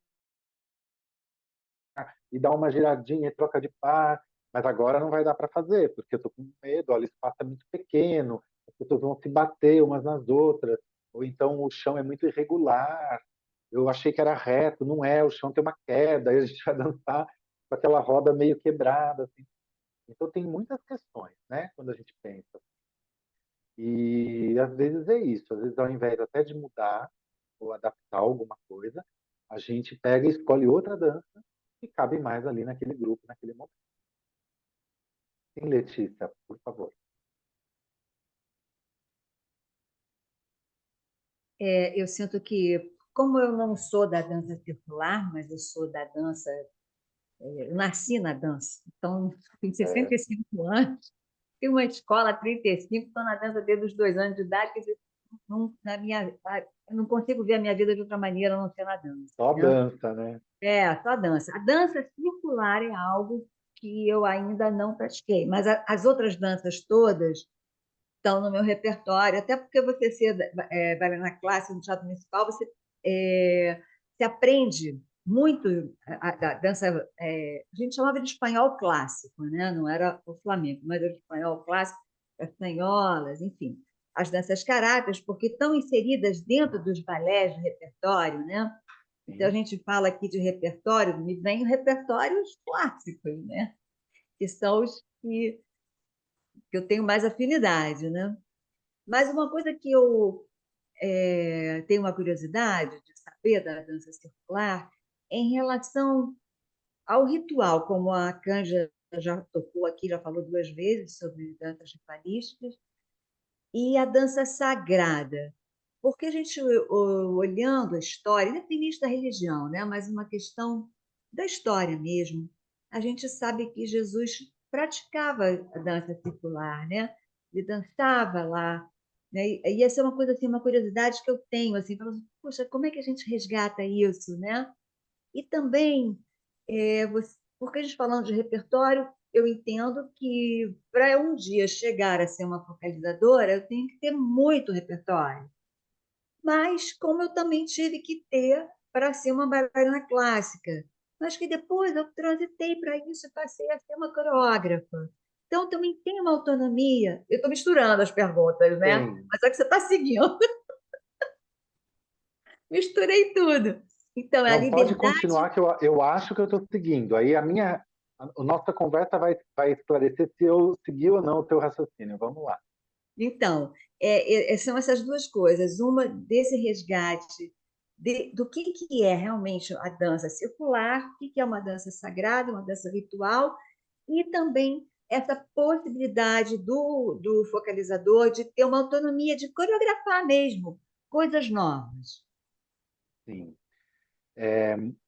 e dar uma giradinha e troca de par, mas agora não vai dar para fazer, porque eu estou com medo, olha, o espaço é muito pequeno, as pessoas vão se bater umas nas outras, ou então o chão é muito irregular, eu achei que era reto, não é, o chão tem uma queda, aí a gente vai dançar com aquela roda meio quebrada, assim. Então tem muitas questões, né, quando a gente pensa. E às vezes é isso, às vezes ao invés até de mudar ou adaptar alguma coisa, a gente pega e escolhe outra dança que cabe mais ali naquele grupo, naquele momento. Sim, Letícia, por favor. Eu sinto que, como eu não sou da dança circular, mas eu sou da dança, eu nasci na dança, então, tenho 65 anos, tenho uma escola há 35, estou na dança desde os 2 anos de idade, quer dizer, eu não consigo ver a minha vida de outra maneira a não ser na dança, Só né? dança, né? Só dança. A dança circular é algo que eu ainda não pratiquei, mas as outras danças todas estão no meu repertório, até porque você ser bailarina clássica no Teatro Municipal, você aprende muito a dança, a gente chamava de espanhol clássico, né? Não era o flamenco, mas era o espanhol clássico, castanholas, enfim, as danças caráteres, porque estão inseridas dentro dos balés de repertório, né? Então, a gente fala aqui de repertório, me vem repertórios clássicos, né? Que são os que eu tenho mais afinidade, né? Mas uma coisa que eu tenho uma curiosidade de saber da dança circular é em relação ao ritual, como a Canja já tocou aqui, já falou 2 vezes sobre danças ritualísticas, e a dança sagrada. Porque a gente, olhando a história, independente da religião, né? Mas uma questão da história mesmo, a gente sabe que Jesus praticava a dança circular, né? Ele dançava lá, né? E essa é uma coisa assim, uma curiosidade que eu tenho, assim, falando, assim, poxa, como é que a gente resgata isso, né? E também, porque a gente falando de repertório, eu entendo que para um dia chegar a ser uma focalizadora, eu tenho que ter muito repertório. Mas como eu também tive que ter para ser uma bailarina clássica, mas que depois eu transitei para isso e passei a ser uma coreógrafa. Então, eu também tenho uma autonomia. Eu estou misturando as perguntas, né? Tem. Mas é que você está seguindo. Misturei tudo. Então, é a Não, pode liberdade. continuar, que eu acho que eu estou seguindo. Aí a nossa conversa vai esclarecer se eu segui ou não o teu raciocínio. Vamos lá. Então, são essas duas coisas. Uma desse resgate do que é realmente a dança circular, o que é uma dança sagrada, uma dança ritual, e também essa possibilidade do focalizador de ter uma autonomia, de coreografar mesmo coisas novas. Sim.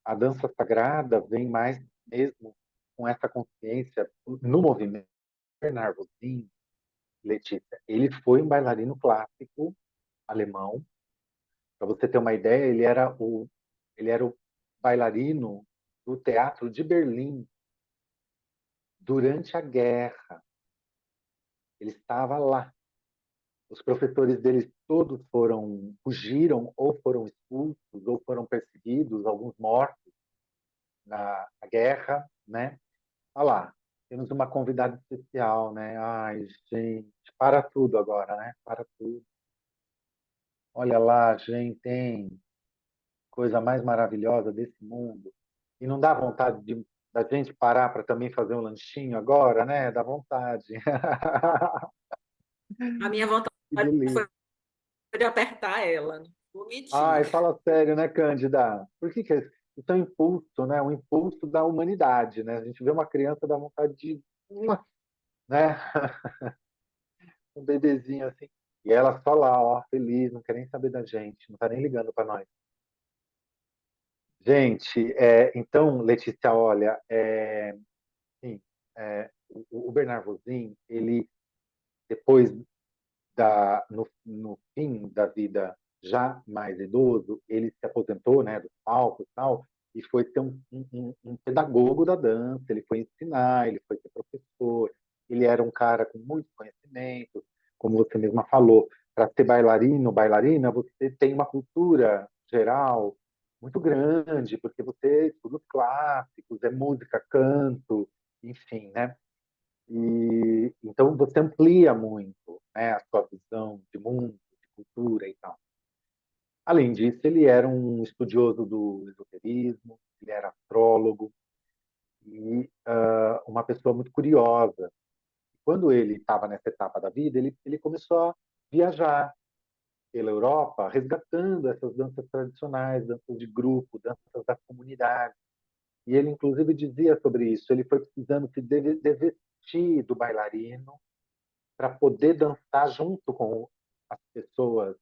A dança sagrada vem mais mesmo com essa consciência no movimento. Bernard Rosin, Letícia, ele foi um bailarino clássico alemão. Para você ter uma ideia, ele era o bailarino do Teatro de Berlim durante a guerra. Ele estava lá. Os professores deles todos fugiram, ou foram expulsos, ou foram perseguidos, alguns mortos na guerra, né? Olha lá, temos uma convidada especial, né? Ai, gente, para tudo agora, né? Para tudo. Olha lá, gente, tem coisa mais maravilhosa desse mundo. E não dá vontade da gente parar para também fazer um lanchinho agora, né? Dá vontade. A minha vontade Que delícia. foi de apertar ela, não vou mentir. Ai, fala sério, né, Cândida? Por que isso é um impulso, né? Um impulso da humanidade, né? A gente vê uma criança dá vontade de, né? Um bebezinho assim. E ela só lá, ó, feliz, não quer nem saber da gente, não tá nem ligando para nós. Gente, então, Letícia, olha, sim, o Bernard Rosin, ele, depois no fim da vida já mais idoso, ele se aposentou, né, dos palcos e tal, e foi ser um pedagogo da dança, ele foi ensinar, ele foi ser professor, ele era um cara com muito conhecimento, como você mesma falou, para ser bailarino, bailarina, você tem uma cultura geral muito grande, porque você estuda os clássicos, é música, canto, enfim, né? E então você amplia muito, né, a sua visão de mundo, de cultura e tal. Além disso, ele era um estudioso do esoterismo, ele era astrólogo e uma pessoa muito curiosa. Quando ele estava nessa etapa da vida, ele começou a viajar pela Europa, resgatando essas danças tradicionais, danças de grupo, danças da comunidade. E ele, inclusive, dizia sobre isso. Ele foi precisando se desvestir do bailarino para poder dançar junto com as pessoas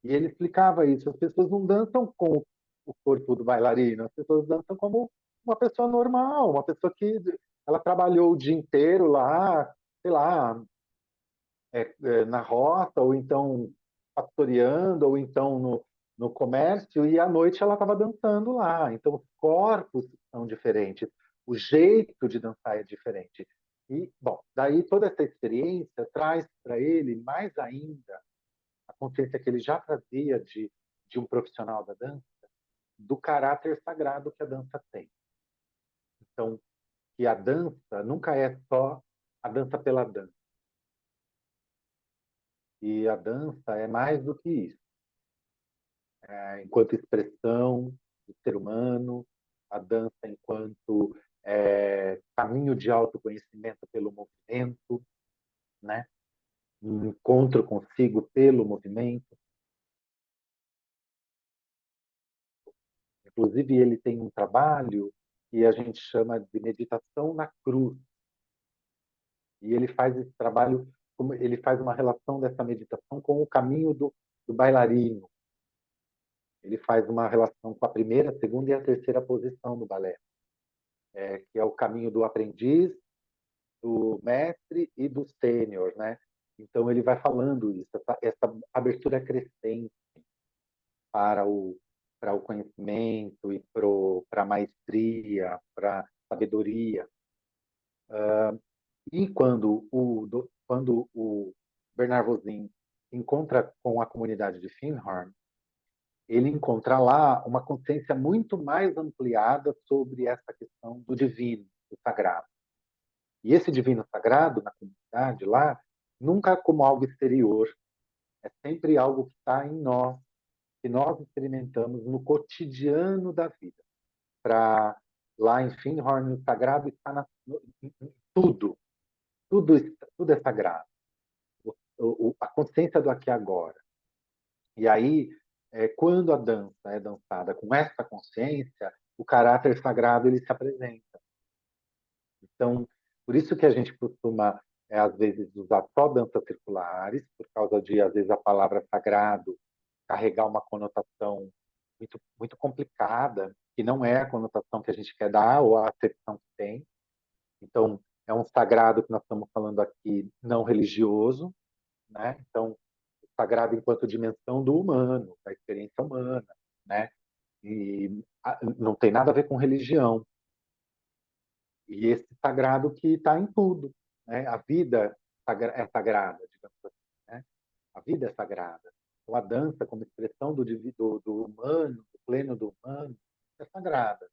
E ele explicava isso. As pessoas não dançam com o corpo do bailarino, as pessoas dançam como uma pessoa normal, uma pessoa que ela trabalhou o dia inteiro lá, sei lá, na roça, ou então pastoreando, ou então no comércio, e à noite ela estava dançando lá. Então, os corpos são diferentes, o jeito de dançar é diferente. E, bom, daí toda essa experiência traz para ele mais ainda a consciência que ele já trazia de um profissional da dança, do caráter sagrado que a dança tem. Então, que a dança nunca é só a dança pela dança. E a dança é mais do que isso. Enquanto expressão do ser humano, a dança enquanto caminho de autoconhecimento pelo movimento, né? Um encontro consigo pelo movimento. Inclusive, ele tem um trabalho que a gente chama de meditação na cruz. E ele faz esse trabalho, ele faz uma relação dessa meditação com o caminho do bailarino. Ele faz uma relação com a primeira, a segunda e a terceira posição do balé, que é o caminho do aprendiz, do mestre e do sênior, né? Então ele vai falando isso, essa abertura crescente para o conhecimento e para a maestria, para a sabedoria. E quando o Bernard Vosin encontra com a comunidade de Findhorn, ele encontra lá uma consciência muito mais ampliada sobre essa questão do divino, do sagrado. E esse divino sagrado na comunidade lá, nunca como algo exterior, é sempre algo que está em nós, que nós experimentamos no cotidiano da vida. Para lá em Findhorn, o sagrado está em tudo, tudo é sagrado. A consciência do aqui e agora. E aí, quando a dança é dançada com essa consciência, o caráter sagrado ele se apresenta. Então, por isso que a gente costuma, às vezes, usar só danças circulares, por causa de, às vezes, a palavra sagrado carregar uma conotação muito, muito complicada, que não é a conotação que a gente quer dar ou a acepção que tem. Então, é um sagrado que nós estamos falando aqui não religioso, né? Então, o sagrado enquanto dimensão do humano, da experiência humana, né? E não tem nada a ver com religião. E esse sagrado que está em tudo, né? A vida é sagrada, digamos assim, né? A vida é sagrada. Então, a dança, como expressão do humano, do pleno do humano, é sagrada.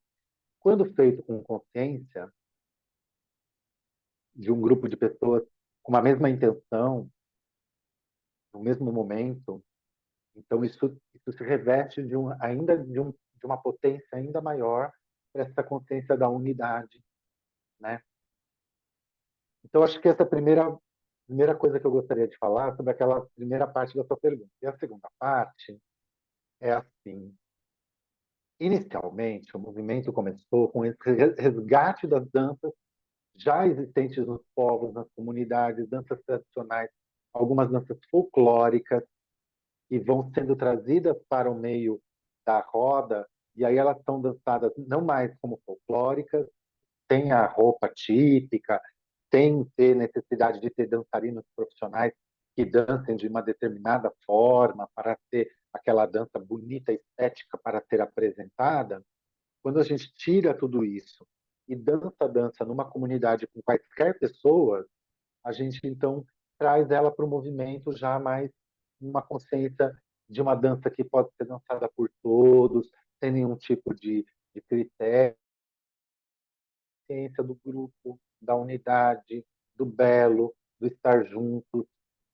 Quando feito com consciência de um grupo de pessoas com a mesma intenção, no mesmo momento, então isso se reveste de uma potência ainda maior para essa consciência da unidade, né? Então acho que essa primeira coisa que eu gostaria de falar sobre aquela primeira parte da sua pergunta. E a segunda parte é assim: inicialmente o movimento começou com esse resgate das danças já existentes nos povos, nas comunidades, danças tradicionais, algumas danças folclóricas que vão sendo trazidas para o meio da roda, e aí elas são dançadas não mais como folclóricas, tem a roupa típica, tem ter necessidade de ter dançarinos profissionais que dancem de uma determinada forma para ter aquela dança bonita, estética para ser apresentada. Quando a gente tira tudo isso e dança a dança numa comunidade com quaisquer pessoas, a gente então traz ela para o movimento já mais uma consciência de uma dança que pode ser dançada por todos, sem nenhum tipo de critério, consciência do grupo, da unidade, do belo, do estar juntos,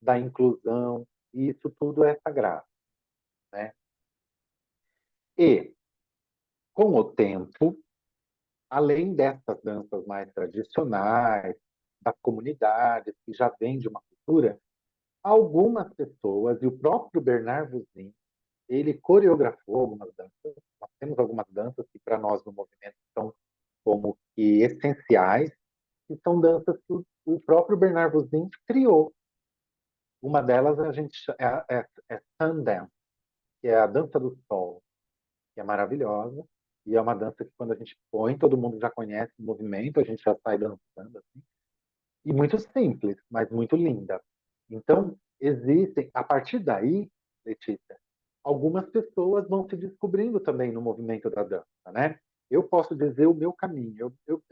da inclusão, e isso tudo é sagrado, né? E, com o tempo, além dessas danças mais tradicionais, das comunidades, que já vêm de uma cultura, algumas pessoas, e o próprio Bernard Vosin, ele coreografou algumas danças. Nós temos algumas danças que, para nós, no movimento, são como que essenciais, que são danças que o próprio Bernard Vosin criou. Uma delas a gente é Sundance, que é a dança do sol, que é maravilhosa, e é uma dança que quando a gente põe, todo mundo já conhece o movimento, a gente já sai dançando, assim, e muito simples, mas muito linda. Então, existem, a partir daí, Letícia, algumas pessoas vão se descobrindo também no movimento da dança, né? Eu posso dizer o meu caminho. Eu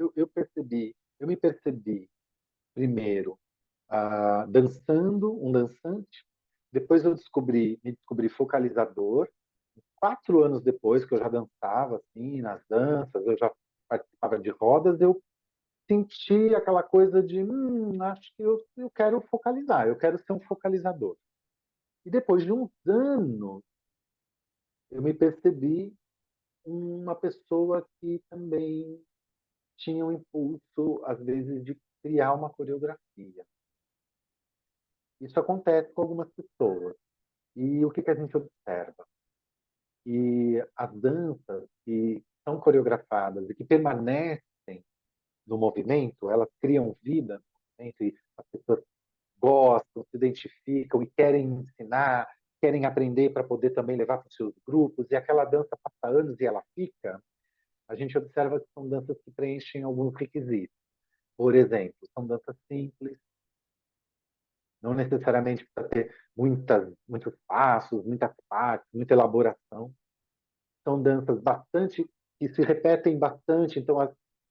me percebi primeiro dançando, um dançante. Depois me descobri focalizador. 4 anos depois que eu já dançava assim nas danças, eu já participava de rodas, eu senti aquela coisa de, acho que eu quero focalizar, eu quero ser um focalizador. E depois de uns anos, eu me percebi uma pessoa que também tinha um impulso, às vezes, de criar uma coreografia. Isso acontece com algumas pessoas. E o que que a gente observa? Que as danças que são coreografadas e que permanecem no movimento, elas criam vida no movimento e as pessoas gostam, se identificam e querem ensinar, querem aprender para poder também levar para os seus grupos, e aquela dança passa anos e ela fica, a gente observa que são danças que preenchem alguns requisitos. Por exemplo, são danças simples, não necessariamente precisa ter muitos passos, muitas partes, muita elaboração. São danças bastante que se repetem bastante, então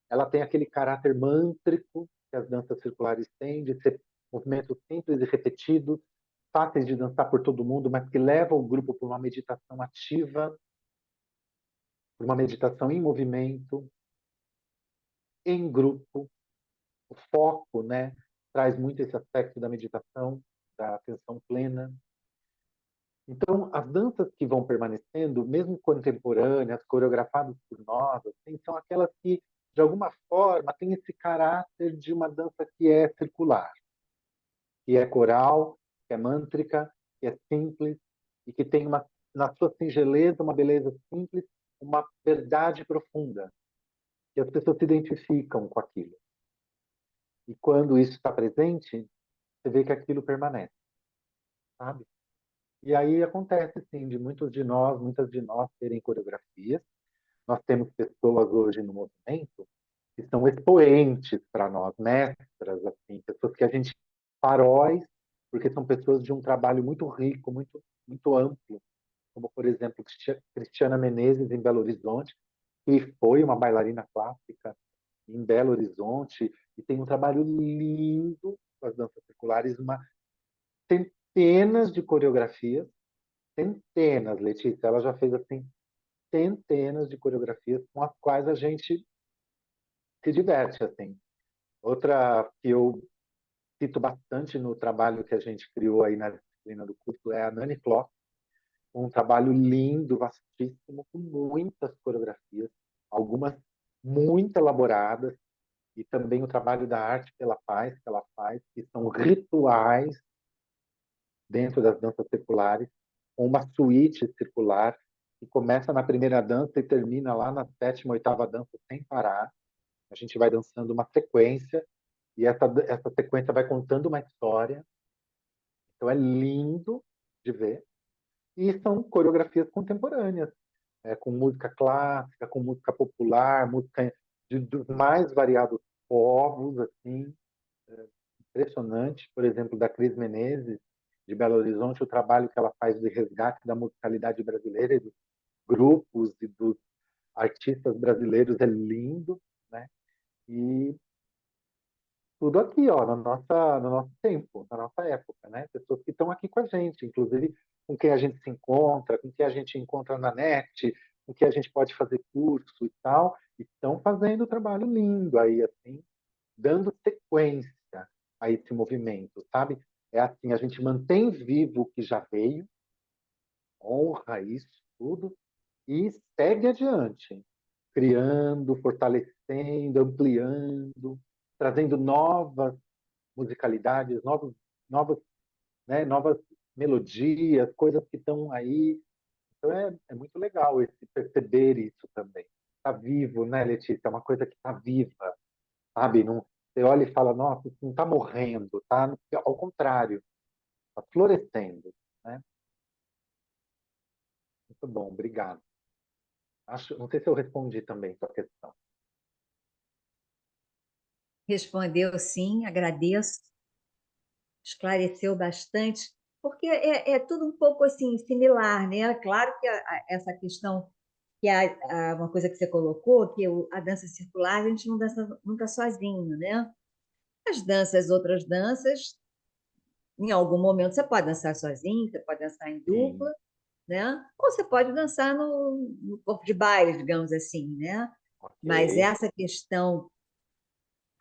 ela tem aquele caráter mântrico que as danças circulares têm, de ser movimentos simples e repetidos, fáceis de dançar por todo mundo, mas que levam o grupo para uma meditação ativa, para uma meditação em movimento, em grupo. O foco, né, traz muito esse aspecto da meditação, da atenção plena. Então, as danças que vão permanecendo, mesmo contemporâneas, coreografadas por nós, assim, são aquelas que, de alguma forma, têm esse caráter de uma dança que é circular, que é coral, que é mântrica, que é simples e que tem na sua singeleza, uma beleza simples, uma verdade profunda, que as pessoas se identificam com aquilo. E quando isso está presente, você vê que aquilo permanece, sabe? E aí acontece, sim, de muitas de nós terem coreografias. Nós temos pessoas hoje no movimento que são expoentes para nós, mestras, assim, pessoas que a gente faróis, porque são pessoas de um trabalho muito rico, muito amplo, como, por exemplo, Cristiana Menezes, em Belo Horizonte, que foi uma bailarina clássica em Belo Horizonte e tem um trabalho lindo com as danças circulares, centenas de coreografias, centenas, Letícia, ela já fez assim centenas de coreografias com as quais a gente se diverte assim. Outra que eu cito bastante no trabalho que a gente criou aí na disciplina do curso é a Nani Kloss, um trabalho lindo, vastíssimo, com muitas coreografias, algumas muito elaboradas, e também o trabalho da arte que ela faz, que são rituais dentro das danças circulares, com uma suíte circular que começa na primeira dança e termina lá na sétima, oitava dança sem parar. A gente vai dançando uma sequência e essa sequência vai contando uma história. Então é lindo de ver. E são coreografias contemporâneas, com música clássica, com música popular, música dos mais variados povos, assim, impressionante. Por exemplo, da Cris Menezes, de Belo Horizonte, o trabalho que ela faz de resgate da musicalidade brasileira e dos grupos e dos artistas brasileiros é lindo, né? E tudo aqui, ó, no nosso tempo, na nossa época, né? Pessoas que estão aqui com a gente, inclusive com quem a gente se encontra, com quem a gente encontra na net, com quem a gente pode fazer curso e tal, e estão fazendo um trabalho lindo aí, assim, dando sequência a esse movimento, sabe? É assim, a gente mantém vivo o que já veio, honra isso tudo e segue adiante, criando, fortalecendo, ampliando, trazendo novas musicalidades, novas, né, novas melodias, coisas que estão aí. Então é muito legal esse perceber isso também. Está vivo, né, Letícia? É uma coisa que está viva, sabe? Não, você olha e fala, nossa, isso não está morrendo, tá? Ao contrário, está florescendo, né? Muito bom, obrigado. Não sei se eu respondi também a sua questão. Respondeu sim, agradeço, esclareceu bastante, porque é tudo um pouco assim similar, né? Claro que essa questão que é uma coisa que você colocou, que a dança circular, a gente não dança nunca sozinho, né? As danças, outras danças, em algum momento você pode dançar sozinho, você pode dançar em Sim, dupla, né? Ou você pode dançar no corpo de baile, digamos assim, né? Mas ok. essa questão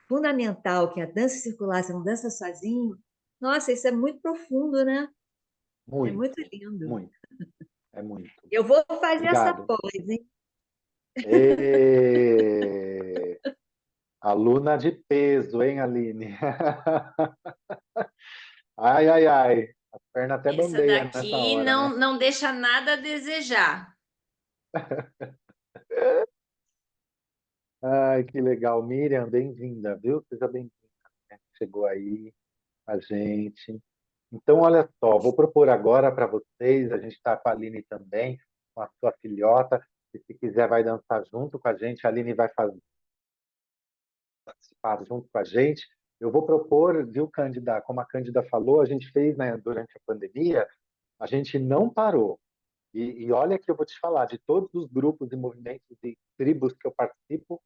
fundamental, que é a dança circular, você não dança sozinho, nossa, isso é muito profundo, né? É muito Muito, lindo. muito. É muito. Eu vou fazer essa Obrigado. pós, hein? Ê, aluna de peso, hein, Aline? Ai, ai, ai. A perna até Essa bambeia nessa daqui hora, né? não deixa nada a desejar. Ai, que legal. Miriam, bem-vinda, viu? Seja bem-vinda, né? Chegou aí a gente. Então, olha só, vou propor agora para vocês, a gente está com a Aline também, com a sua filhota, e se quiser vai dançar junto com a gente, a Aline vai participar junto com a gente. Eu vou propor, viu, Cândida, como a Cândida falou, a gente fez, né, durante a pandemia, a gente não parou. E olha que eu vou te falar, de todos os grupos e movimentos e tribos que eu participo,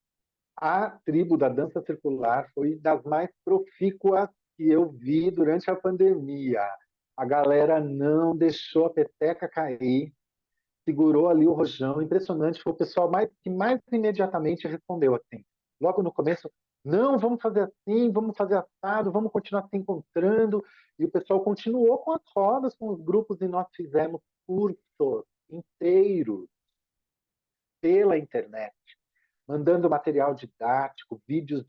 a tribo da dança circular foi das mais profícuas que eu vi durante a pandemia. A galera não deixou a peteca cair, segurou ali o rojão. Impressionante, foi o pessoal que mais imediatamente respondeu assim. Logo no começo, não, vamos fazer assim, vamos fazer assado, vamos continuar se encontrando. E o pessoal continuou com as rodas, com os grupos, e nós fizemos cursos inteiros pela internet, mandando material didático, vídeos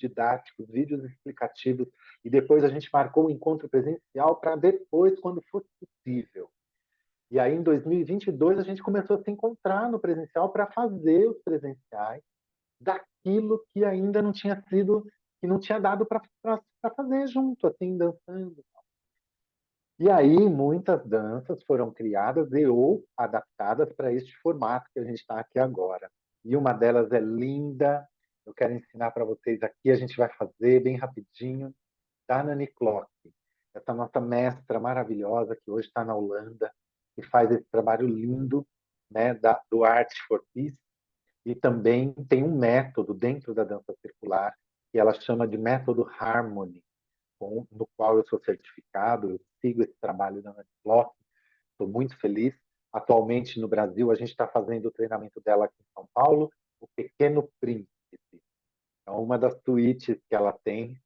explicativos, e depois a gente marcou um encontro presencial para depois, quando fosse possível. E aí, em 2022, a gente começou a se encontrar no presencial para fazer os presenciais daquilo que ainda não tinha sido, que não tinha dado para fazer junto, assim, dançando. E aí, muitas danças foram criadas e ou adaptadas para este formato que a gente está aqui agora. E uma delas é linda, eu quero ensinar para vocês aqui, a gente vai fazer bem rapidinho, da Nani Klock, essa nossa mestra maravilhosa que hoje está na Holanda, que faz esse trabalho lindo, né, do Art for Peace, e também tem um método dentro da dança circular que ela chama de método Harmony, no qual eu sou certificado, eu sigo esse trabalho da Nani Klock, estou muito feliz. Atualmente, no Brasil, a gente está fazendo o treinamento dela aqui em São Paulo, o Pequeno Príncipe. É uma das suítes que ela tem.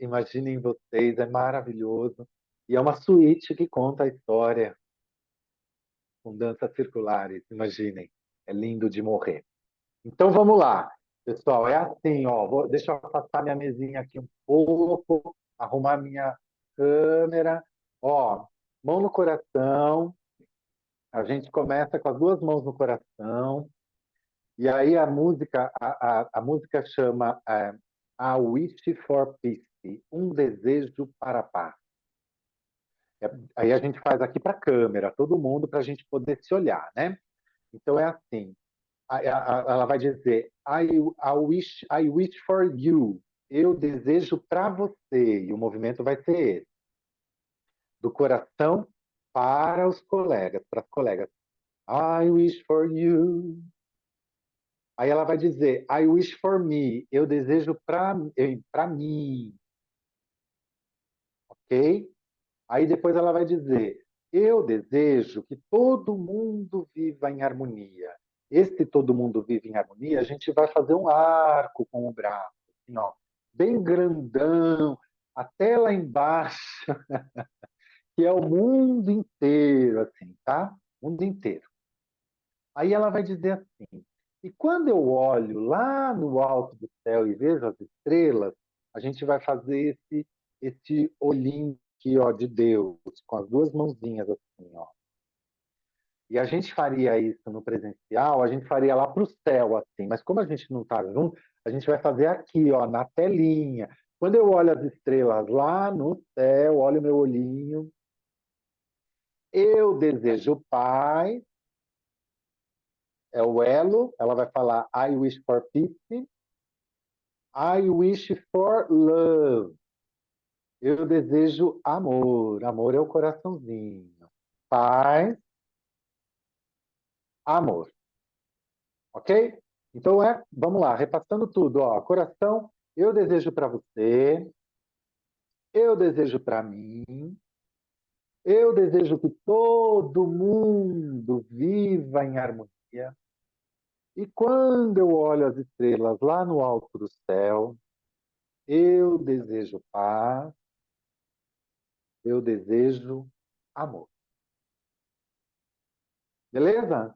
Imaginem vocês, é maravilhoso. E é uma suíte que conta a história com danças circulares, imaginem. É lindo de morrer. Então vamos lá, pessoal. É assim, ó. Deixa eu afastar minha mesinha aqui um pouco, arrumar minha câmera. Ó, mão no coração. A gente começa com as duas mãos no coração. E aí a música chama A Wish for Peace, um desejo para a paz. Aí a gente faz aqui para a câmera, todo mundo, para a gente poder se olhar, né? Então é assim, ela vai dizer I wish for you, eu desejo para você, e o movimento vai ser esse, do coração para os colegas, para as colegas. I wish for you. Aí ela vai dizer, I wish for me, eu desejo para mim, ok? Aí depois ela vai dizer, eu desejo que todo mundo viva em harmonia. Esse todo mundo vive em harmonia, a gente vai fazer um arco com o braço, assim, ó, bem grandão, até lá embaixo, que é o mundo inteiro, assim, tá? O mundo inteiro. Aí ela vai dizer assim, e quando eu olho lá no alto do céu e vejo as estrelas, a gente vai fazer esse olhinho aqui, ó, de Deus, com as duas mãozinhas assim, ó. E a gente faria isso no presencial, a gente faria lá para o céu, assim, mas como a gente não está junto, a gente vai fazer aqui, ó, na telinha. Quando eu olho as estrelas lá no céu, olho meu olhinho, eu desejo paz é o elo, ela vai falar I wish for peace, I wish for love. Eu desejo amor. Amor é o coraçãozinho. Paz, amor. Ok? Então vamos lá, repassando tudo, ó. Coração, eu desejo para você, eu desejo para mim, eu desejo que todo mundo viva em harmonia. E quando eu olho as estrelas lá no alto do céu, eu desejo paz, eu desejo amor. Beleza?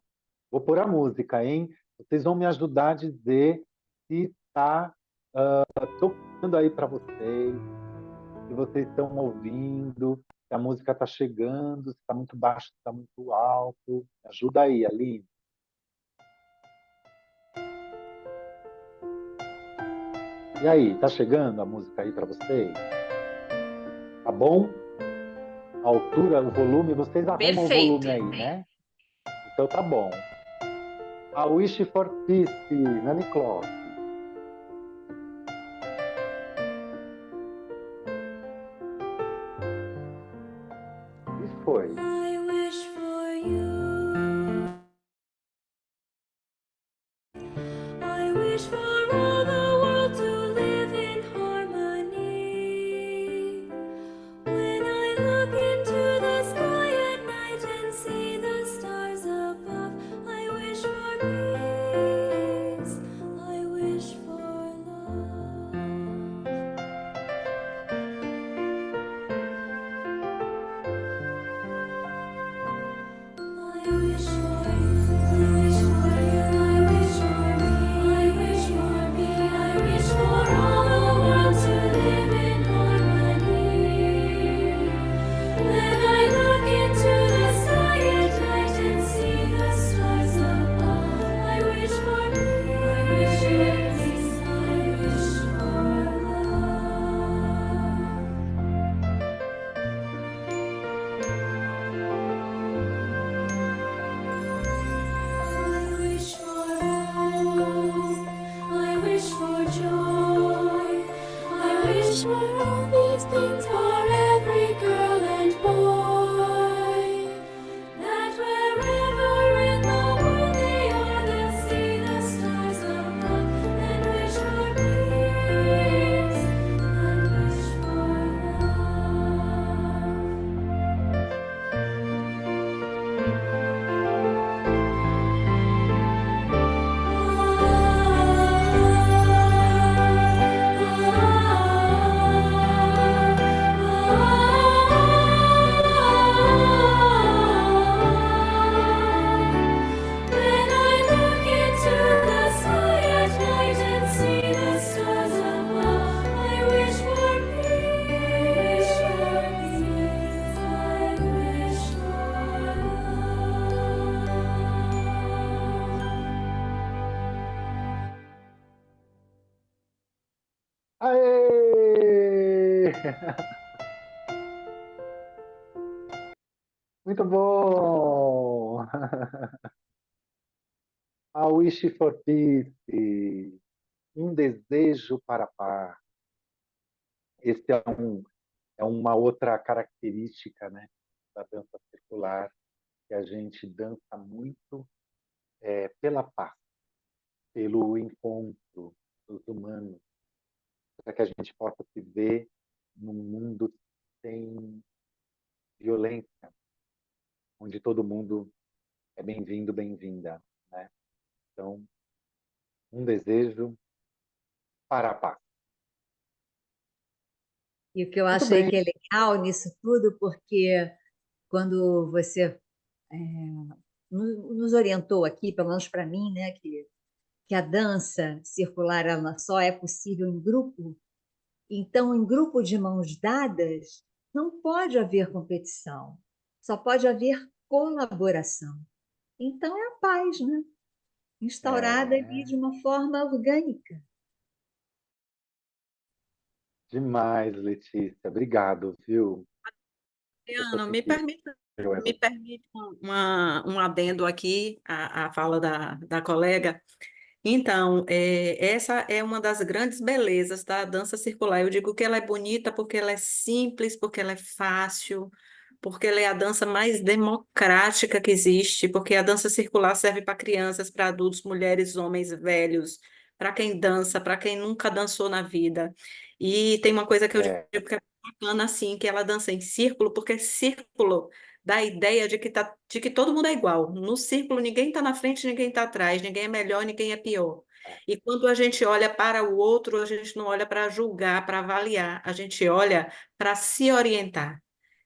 Vou pôr a música, hein? Vocês vão me ajudar a dizer se está tocando aí para vocês, se vocês estão ouvindo, se a música está chegando, se está muito baixo, se está muito alto. Ajuda aí, Aline. E aí, tá chegando a música aí para vocês? Tá bom? A altura, o volume, vocês arrumam o Perfeito. volume aí, né? Então tá bom. A Wish for Peace, Nani Clock. E foi. I wish for you. I wish for all the world to live in harmony. When I look into the sky at night and see the stars above, I wish for peace. I wish for love. I wish for you, I wish for you, I wish for me, I wish for me, I wish for all the world to live in harmony. When I look into the sky at night and see the stars above, I wish for peace, I wish for I wish for hope, I wish for joy, I wish for all these things for every girl and boy. That wherever in the world they are, they'll see the stars above and wish for peace and wish for love. When I look into the sky at night and see the stars above, I wish for peace. I wish for love. Aê! Muito bom! A Wish for Peace, um desejo para a paz. Esse é uma outra característica, né, da dança circular, que a gente dança muito pela paz, pelo encontro dos humanos, para que a gente possa se ver num mundo sem violência, onde todo mundo é bem-vindo, bem-vinda, né? Então, um desejo para a paz. E o que eu Muito achei bem. que é legal nisso tudo, porque quando você nos orientou aqui, pelo menos para mim, né, que a dança circular ela só é possível em grupo, então, em grupo de mãos dadas, não pode haver competição, só pode haver colaboração. Então, é a paz, né? Instaurada ali de uma forma orgânica. Demais, Letícia. Obrigado, viu? Adriana, me permita Me permite um adendo aqui à fala da colega. Então, essa é uma das grandes belezas da dança circular. Eu digo que ela é bonita porque ela é simples, porque ela é fácil, porque ela é a dança mais democrática que existe, porque a dança circular serve para crianças, para adultos, mulheres, homens, velhos, para quem dança, para quem nunca dançou na vida. E tem uma coisa que eu digo É, que é bacana, assim, que ela dança em círculo, porque círculo dá a ideia de que todo mundo é igual. No círculo, ninguém está na frente, ninguém está atrás, ninguém é melhor, ninguém é pior. E quando a gente olha para o outro, a gente não olha para julgar, para avaliar, a gente olha para se orientar.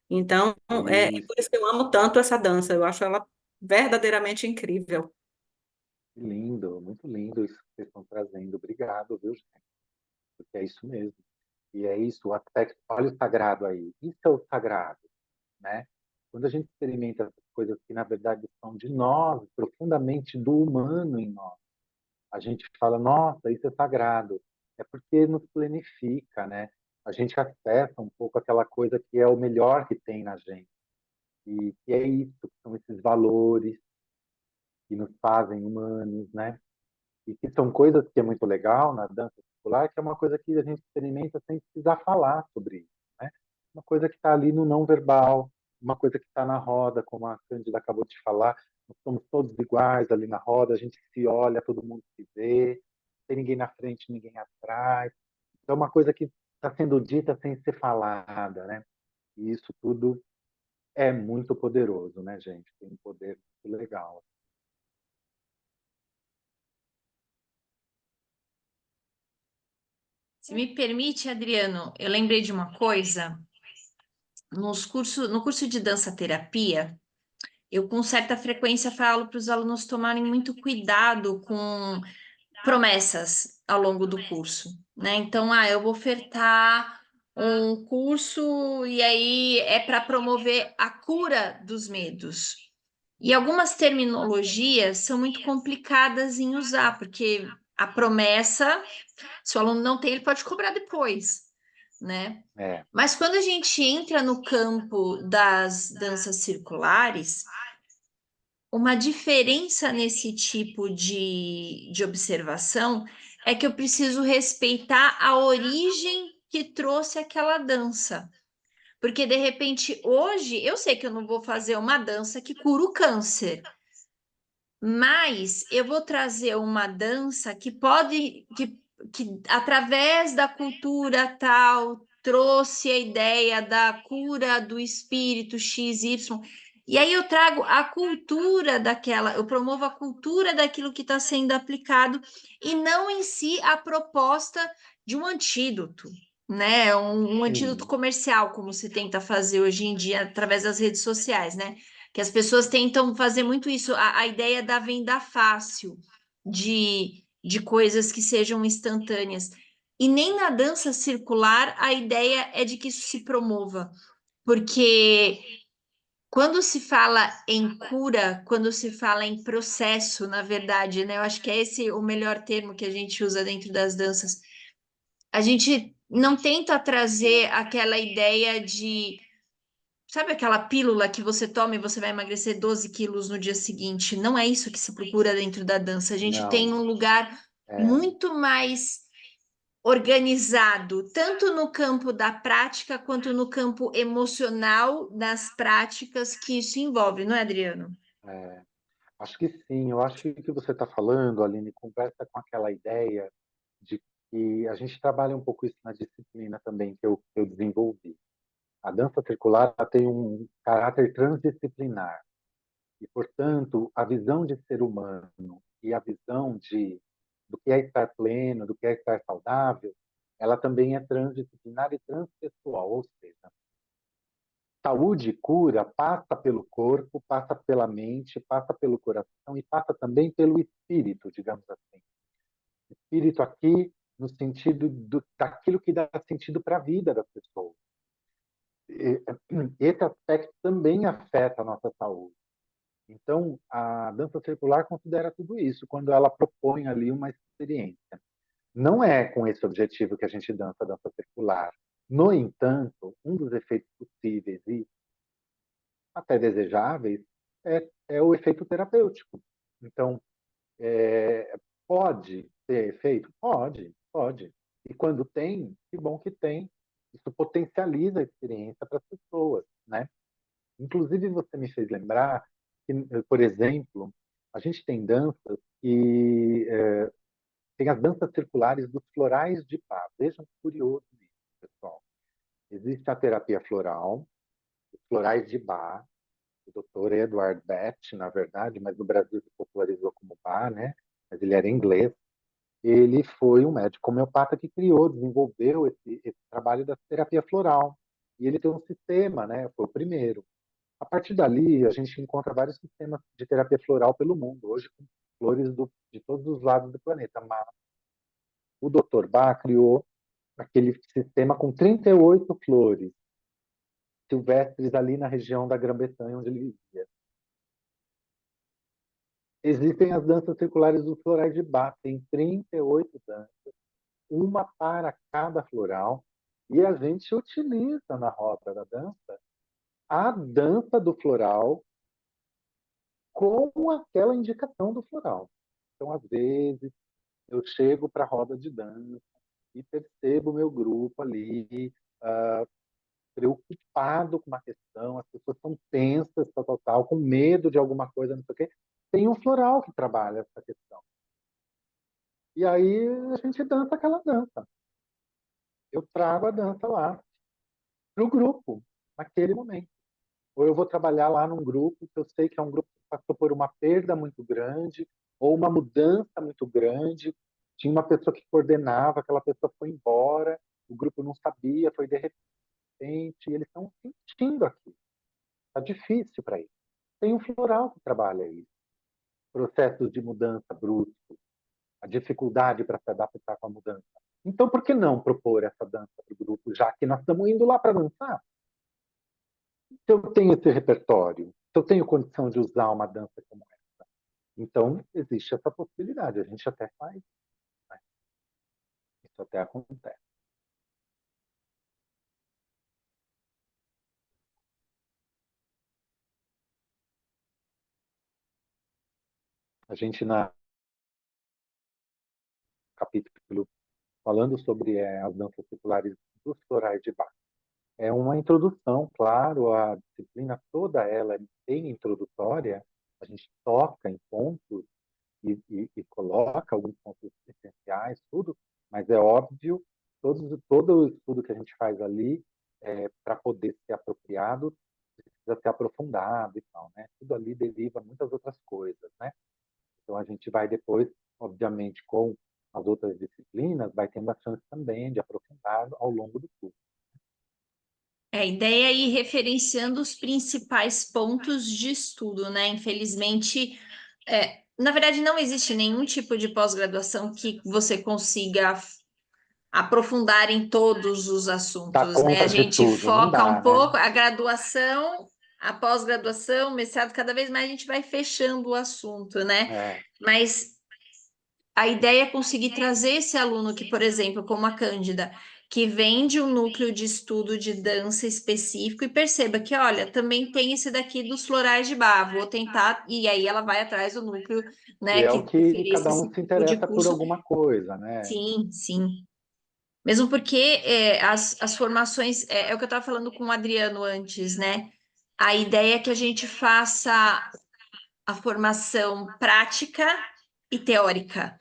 Então, é isso, por isso que eu amo tanto essa dança, eu acho ela verdadeiramente incrível. lindo, muito lindo isso que vocês estão trazendo. Obrigado, viu, gente? Porque é isso mesmo. E é isso, o aspecto, olha o sagrado aí. Isso é o sagrado, né? Quando a gente experimenta essas coisas que, na verdade, são de nós, profundamente do humano em nós, a gente fala, nossa, isso é sagrado. É porque nos planifica, né? A gente acessa um pouco aquela coisa que é o melhor que tem na gente. E que é isso, que são esses valores que nos fazem humanos, né? E que são coisas que é muito legal na dança circular, que é uma coisa que a gente experimenta sem precisar falar sobre isso, né? Uma coisa que está ali no não verbal, uma coisa que está na roda, como a Cândida acabou de falar, nós somos todos iguais ali na roda, a gente se olha, todo mundo se vê, não tem ninguém na frente, ninguém atrás. Então, é uma coisa que está sendo dita sem ser falada, né? E isso tudo é muito poderoso, né, gente? Tem um poder muito legal. Se me permite, Adriano, eu lembrei de uma coisa. No curso de dança terapia, eu com certa frequência falo para os alunos tomarem muito cuidado com promessas ao longo do curso, né? Então, eu vou ofertar um curso e aí é para promover a cura dos medos. E algumas terminologias são muito complicadas em usar, porque a promessa, se o aluno não tem, ele pode cobrar depois, né? É, Mas quando a gente entra no campo das danças circulares, uma diferença nesse tipo de observação é que eu preciso respeitar a origem que trouxe aquela dança. Porque, de repente, hoje, eu sei que eu não vou fazer uma dança que cura o câncer, mas eu vou trazer uma dança que pode, que através da cultura tal, trouxe a ideia da cura do espírito XY. E aí eu trago a cultura daquela, eu promovo a cultura daquilo que está sendo aplicado e não em si a proposta de um antídoto, né? Um antídoto sim, comercial, como se tenta fazer hoje em dia através das redes sociais, né? Que as pessoas tentam fazer muito isso, a ideia da venda fácil, de coisas que sejam instantâneas. E nem na dança circular a ideia é de que isso se promova, porque quando se fala em cura, quando se fala em processo, na verdade, né? Eu acho que é esse o melhor termo que a gente usa dentro das danças. A gente não tenta trazer aquela ideia de, sabe aquela pílula que você toma e você vai emagrecer 12 quilos no dia seguinte? Não é isso que se procura dentro da dança. A gente tem não, um lugar é, muito mais organizado, tanto no campo da prática quanto no campo emocional das práticas que isso envolve, não é, Adriano? é. Acho que sim. Eu acho que o que você está falando, Aline, conversa com aquela ideia de que a gente trabalha um pouco isso na disciplina também que eu desenvolvi. A dança circular ela tem um caráter transdisciplinar e, portanto, a visão de ser humano e a visão do que é estar pleno, do que é estar saudável, ela também é transdisciplinar e transpessoal, ou seja, saúde e cura passa pelo corpo, passa pela mente, passa pelo coração e passa também pelo espírito, digamos assim. Espírito aqui no sentido daquilo que dá sentido para a vida das pessoas. Esse aspecto também afeta a nossa saúde. Então, a dança circular considera tudo isso quando ela propõe ali uma experiência. Não é com esse objetivo que a gente dança a dança circular. No entanto, um dos efeitos possíveis e até desejáveis, é o efeito terapêutico. Então, pode ter efeito? Pode, pode. E quando tem, que bom que tem. Isso potencializa a experiência para as pessoas, né? Inclusive, você me fez lembrar que, por exemplo, a gente tem danças que tem as danças circulares dos florais de Bach. Vejam que curioso isso, pessoal. Existe a terapia floral, os florais de Bach, o doutor Edward Beth, na verdade, mas no Brasil se popularizou como Bach, né? Mas ele era inglês. Ele foi um médico homeopata que criou, desenvolveu esse trabalho da terapia floral. E ele tem um sistema, né? Foi o primeiro. A partir dali, a gente encontra vários sistemas de terapia floral pelo mundo, hoje com flores de todos os lados do planeta. Mas o Dr. Bach criou aquele sistema com 38 flores silvestres ali na região da Grã-Bretanha, onde ele vivia. Existem as danças circulares dos florais de Bach, tem 38 danças, uma para cada floral, e a gente utiliza na roda da dança a dança do floral com aquela indicação do floral. Então, às vezes, eu chego para a roda de dança e percebo o meu grupo ali, preocupado com uma questão, as pessoas estão tensas, tal, com medo de alguma coisa, não sei o quê. Tem um floral que trabalha essa questão. E aí a gente dança aquela dança. Eu trago a dança lá para o grupo, naquele momento. Ou eu vou trabalhar lá num grupo que eu sei que é um grupo que passou por uma perda muito grande, ou uma mudança muito grande. Tinha uma pessoa que coordenava, aquela pessoa foi embora, o grupo não sabia, foi de repente, e eles estão sentindo aqui. Está difícil para eles. Tem um floral que trabalha isso. Processos de mudança bruscos, a dificuldade para se adaptar com a mudança. Então, por que não propor essa dança para o grupo, já que nós estamos indo lá para dançar? Se eu tenho esse repertório, se eu tenho condição de usar uma dança como essa, então existe essa possibilidade, a gente até faz, né? Isso até acontece. A gente, na capítulo falando sobre as danças circulares dos florais de Bach, é uma introdução, claro, a disciplina toda ela é bem introdutória, a gente toca em pontos e coloca alguns pontos essenciais, tudo, mas é óbvio, todo o estudo que a gente faz ali, para poder ser apropriado, precisa ser aprofundado e tal, né? Tudo ali deriva muitas outras coisas, né? Então a gente vai depois, obviamente, com as outras disciplinas, vai tendo a chance também de aprofundar ao longo do curso. A ideia é ir referenciando os principais pontos de estudo, né? Infelizmente, na verdade, não existe nenhum tipo de pós-graduação que você consiga aprofundar em todos os Dá assuntos, né? A conta de gente tudo, não foca dá, um pouco, né? a graduação, a pós-graduação, o mestrado, cada vez mais a gente vai fechando o assunto, né? Mas a ideia é conseguir trazer esse aluno que, por exemplo, como a Cândida, que vem de um núcleo de estudo de dança específico e perceba que, olha, também tem esse daqui dos florais de Bach, vou tentar, e aí ela vai atrás do núcleo, Que né, é que o que ofereça cada esse um se tipo de interessa por curso. alguma coisa, né? Sim, sim. Mesmo porque as formações, é o que eu estava falando com o Adriano antes, né? A ideia é que a gente faça a formação prática e teórica.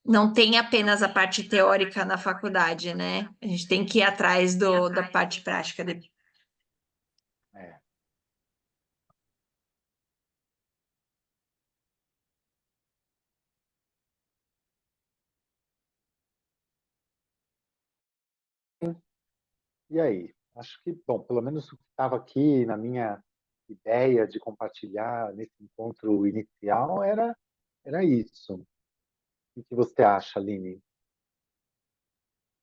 Não tem apenas a parte teórica na faculdade, né? A gente tem que ir atrás da parte prática. É. E aí? Acho que, bom, pelo menos o que estava aqui na minha ideia de compartilhar nesse encontro inicial era isso. O que você acha, Aline?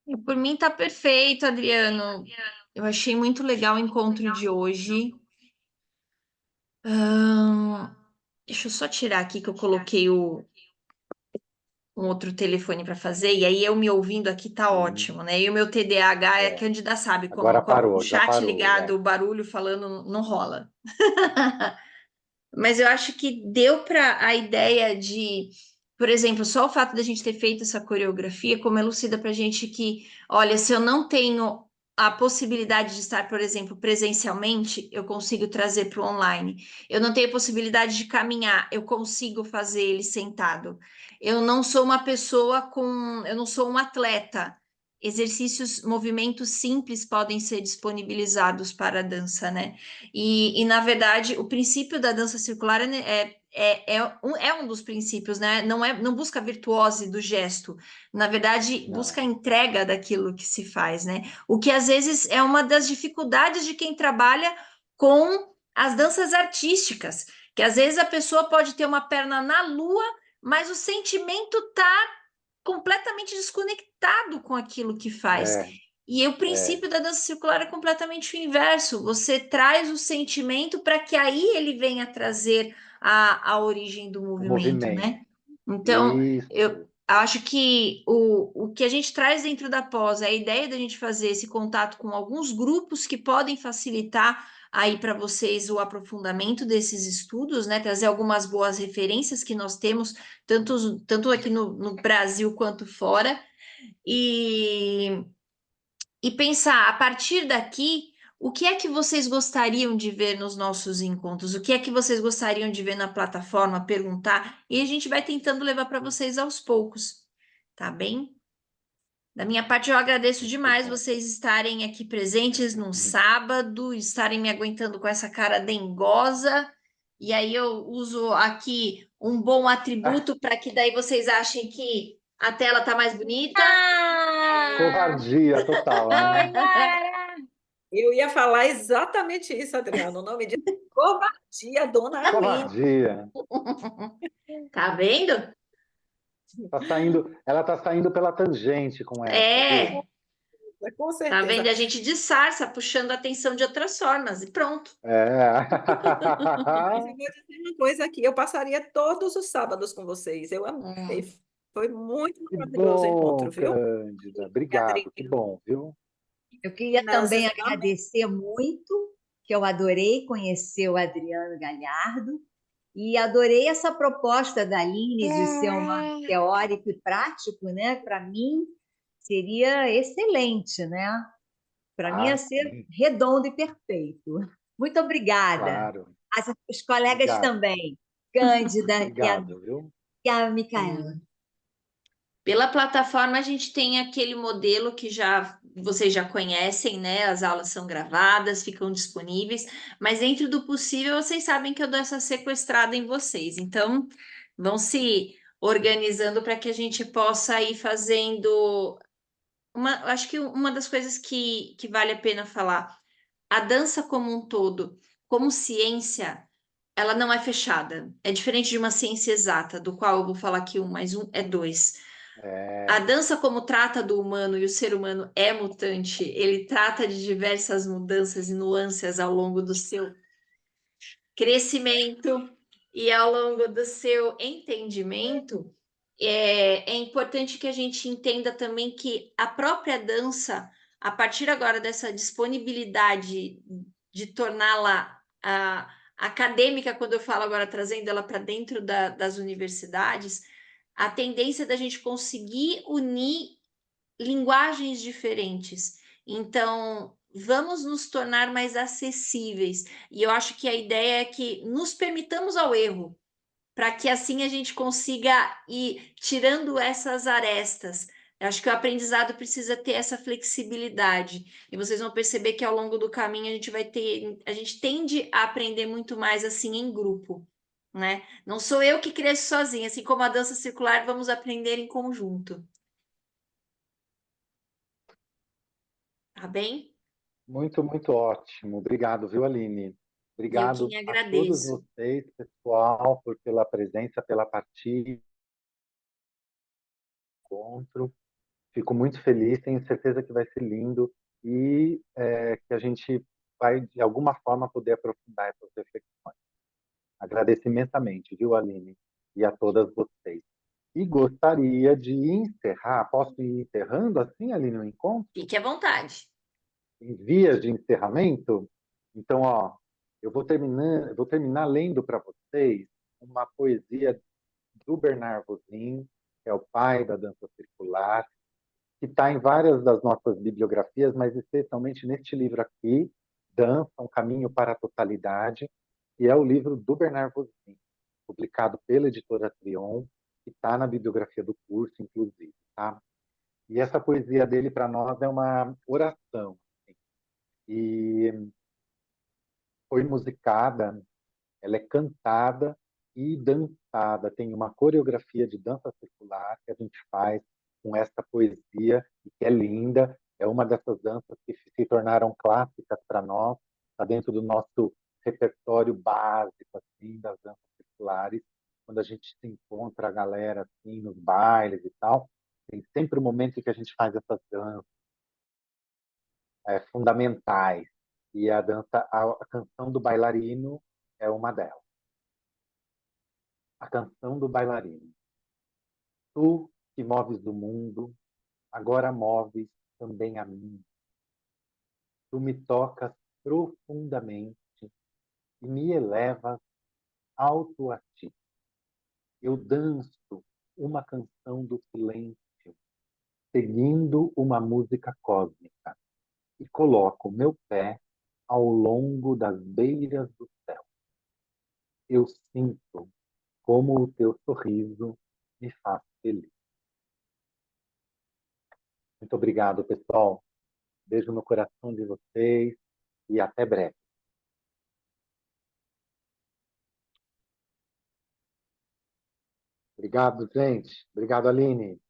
E por mim tá perfeito, Adriano. Eu achei muito legal o encontro de hoje. Deixa eu só tirar aqui que eu coloquei um outro telefone para fazer, e aí eu me ouvindo aqui tá ótimo, né? E o meu TDAH, a É. Cândida sabe, Agora com o parou, já chat parou, ligado, é. o barulho falando, não rola. Mas eu acho que deu para a ideia de, por exemplo, só o fato da gente ter feito essa coreografia, como elucida para a gente que, olha, se eu não tenho a possibilidade de estar, por exemplo, presencialmente, eu consigo trazer para o online. Eu não tenho a possibilidade de caminhar, eu consigo fazer ele sentado. Eu não sou uma pessoa com, eu não sou um atleta. Exercícios, movimentos simples podem ser disponibilizados para a dança, né? Na verdade, o princípio da dança circular é um dos princípios, né? Não busca a virtuose do gesto, na verdade, busca a Não. entrega daquilo que se faz, né? O que às vezes é uma das dificuldades de quem trabalha com as danças artísticas, que às vezes a pessoa pode ter uma perna na lua, mas o sentimento está completamente desconectado com aquilo que faz. É, E o princípio da dança circular é completamente o inverso. Você traz o sentimento para que aí ele venha trazer a origem do o movimento, movimento. né? Então, eu Isso. acho que o que a gente traz dentro da pós, a ideia da gente fazer esse contato com alguns grupos que podem facilitar aí para vocês o aprofundamento desses estudos, né? Trazer algumas boas referências que nós temos, tanto aqui no Brasil quanto fora, e, e pensar a partir daqui. O que é que vocês gostariam de ver nos nossos encontros? O que é que vocês gostariam de ver na plataforma? Perguntar, e a gente vai tentando levar para vocês aos poucos, tá bem? Da minha parte, eu agradeço Muito demais bom. vocês estarem aqui presentes num sábado, estarem me aguentando com essa cara dengosa. E aí eu uso aqui um bom atributo para que daí vocês achem que a tela tá mais bonita. Covardia total, né? Eu ia falar exatamente isso, Adriano. O nome disso é covardia, dona Aline. Covardia. Tá vendo? Ela tá saindo pela tangente com essa, É, viu? Com tá certeza. vendo? A gente disfarça, puxando a atenção de outras formas e pronto. É. Mas eu vou dizer uma coisa aqui, eu passaria todos os sábados com vocês. Eu amei. Foi muito Que maravilhoso o bom, encontro, viu? Cândida. Obrigado, que bom, viu? Eu queria Meninas, também eu amei. agradecer muito, que eu adorei conhecer o Adriano Galhardo e adorei essa proposta da Aline de ser uma teórico e prático, né? Para mim seria excelente, né? Para mim ia Ah, ser sim, redondo e perfeito. Muito obrigada. claro. Os colegas Obrigado. também, Cândida Obrigado, viu? e a Micaela. Pela plataforma, a gente tem aquele modelo que já vocês já conhecem, né? As aulas são gravadas, ficam disponíveis, mas dentro do possível, vocês sabem que eu dou essa sequestrada em vocês. Então, vão se organizando para que a gente possa ir fazendo acho que uma das coisas que vale a pena falar, a dança como um todo, como ciência, ela não é fechada. É diferente de uma ciência exata, do qual eu vou falar que 1 mais 1 é 2. A É, dança, como trata do humano e o ser humano é mutante, ele trata de diversas mudanças e nuances ao longo do seu crescimento e ao longo do seu entendimento. É importante que a gente entenda também que a própria dança, a partir agora dessa disponibilidade de torná-la acadêmica, quando eu falo agora trazendo ela para dentro das universidades, a tendência da gente conseguir unir linguagens diferentes. Então, vamos nos tornar mais acessíveis. E eu acho que a ideia é que nos permitamos ao erro, para que assim a gente consiga ir tirando essas arestas. Eu acho que o aprendizado precisa ter essa flexibilidade. E vocês vão perceber que ao longo do caminho a gente tende a aprender muito mais assim em grupo, né? Não sou eu que cresço sozinha, assim como a dança circular, vamos aprender em conjunto. Tá bem? muito, muito ótimo. Obrigado, viu, Aline? Eu Obrigado quem a todos agradeço. vocês, pessoal, pela presença, pela partilha, encontro. Fico muito feliz, tenho certeza que vai ser lindo e que a gente vai, de alguma forma, poder aprofundar essas reflexões. Agradeço imensamente, viu, Aline? E a todas vocês. E gostaria de encerrar, posso ir encerrando assim, Aline, o encontro? Fique à vontade. Em vias de encerramento? Então, ó, eu vou terminar lendo para vocês uma poesia do Bernard Vosin, que é o pai da dança circular, que está em várias das nossas bibliografias, mas especialmente neste livro aqui, Dança, um caminho para a totalidade, que é o livro do Bernard Vosin, publicado pela editora Trion, que está na bibliografia do curso, inclusive, tá? E essa poesia dele para nós é uma oração, assim, e foi musicada, ela é cantada e dançada. Tem uma coreografia de dança circular que a gente faz com essa poesia, e que é linda. É uma dessas danças que se tornaram clássicas para nós, está dentro do nosso repertório básico assim, das danças circulares. Quando a gente se encontra a galera assim, nos bailes e tal, tem sempre um momento em que a gente faz essas danças fundamentais. E a dança, a canção do bailarino é uma delas. A canção do bailarino. Tu que moves o mundo, agora moves também a mim. Tu me tocas profundamente e me elevas alto a ti. Eu danço uma canção do silêncio, seguindo uma música cósmica, e coloco meu pé ao longo das beiras do céu. Eu sinto como o teu sorriso me faz feliz. Muito obrigado, pessoal. Beijo no coração de vocês e até breve. Obrigado, gente. Obrigado, Aline.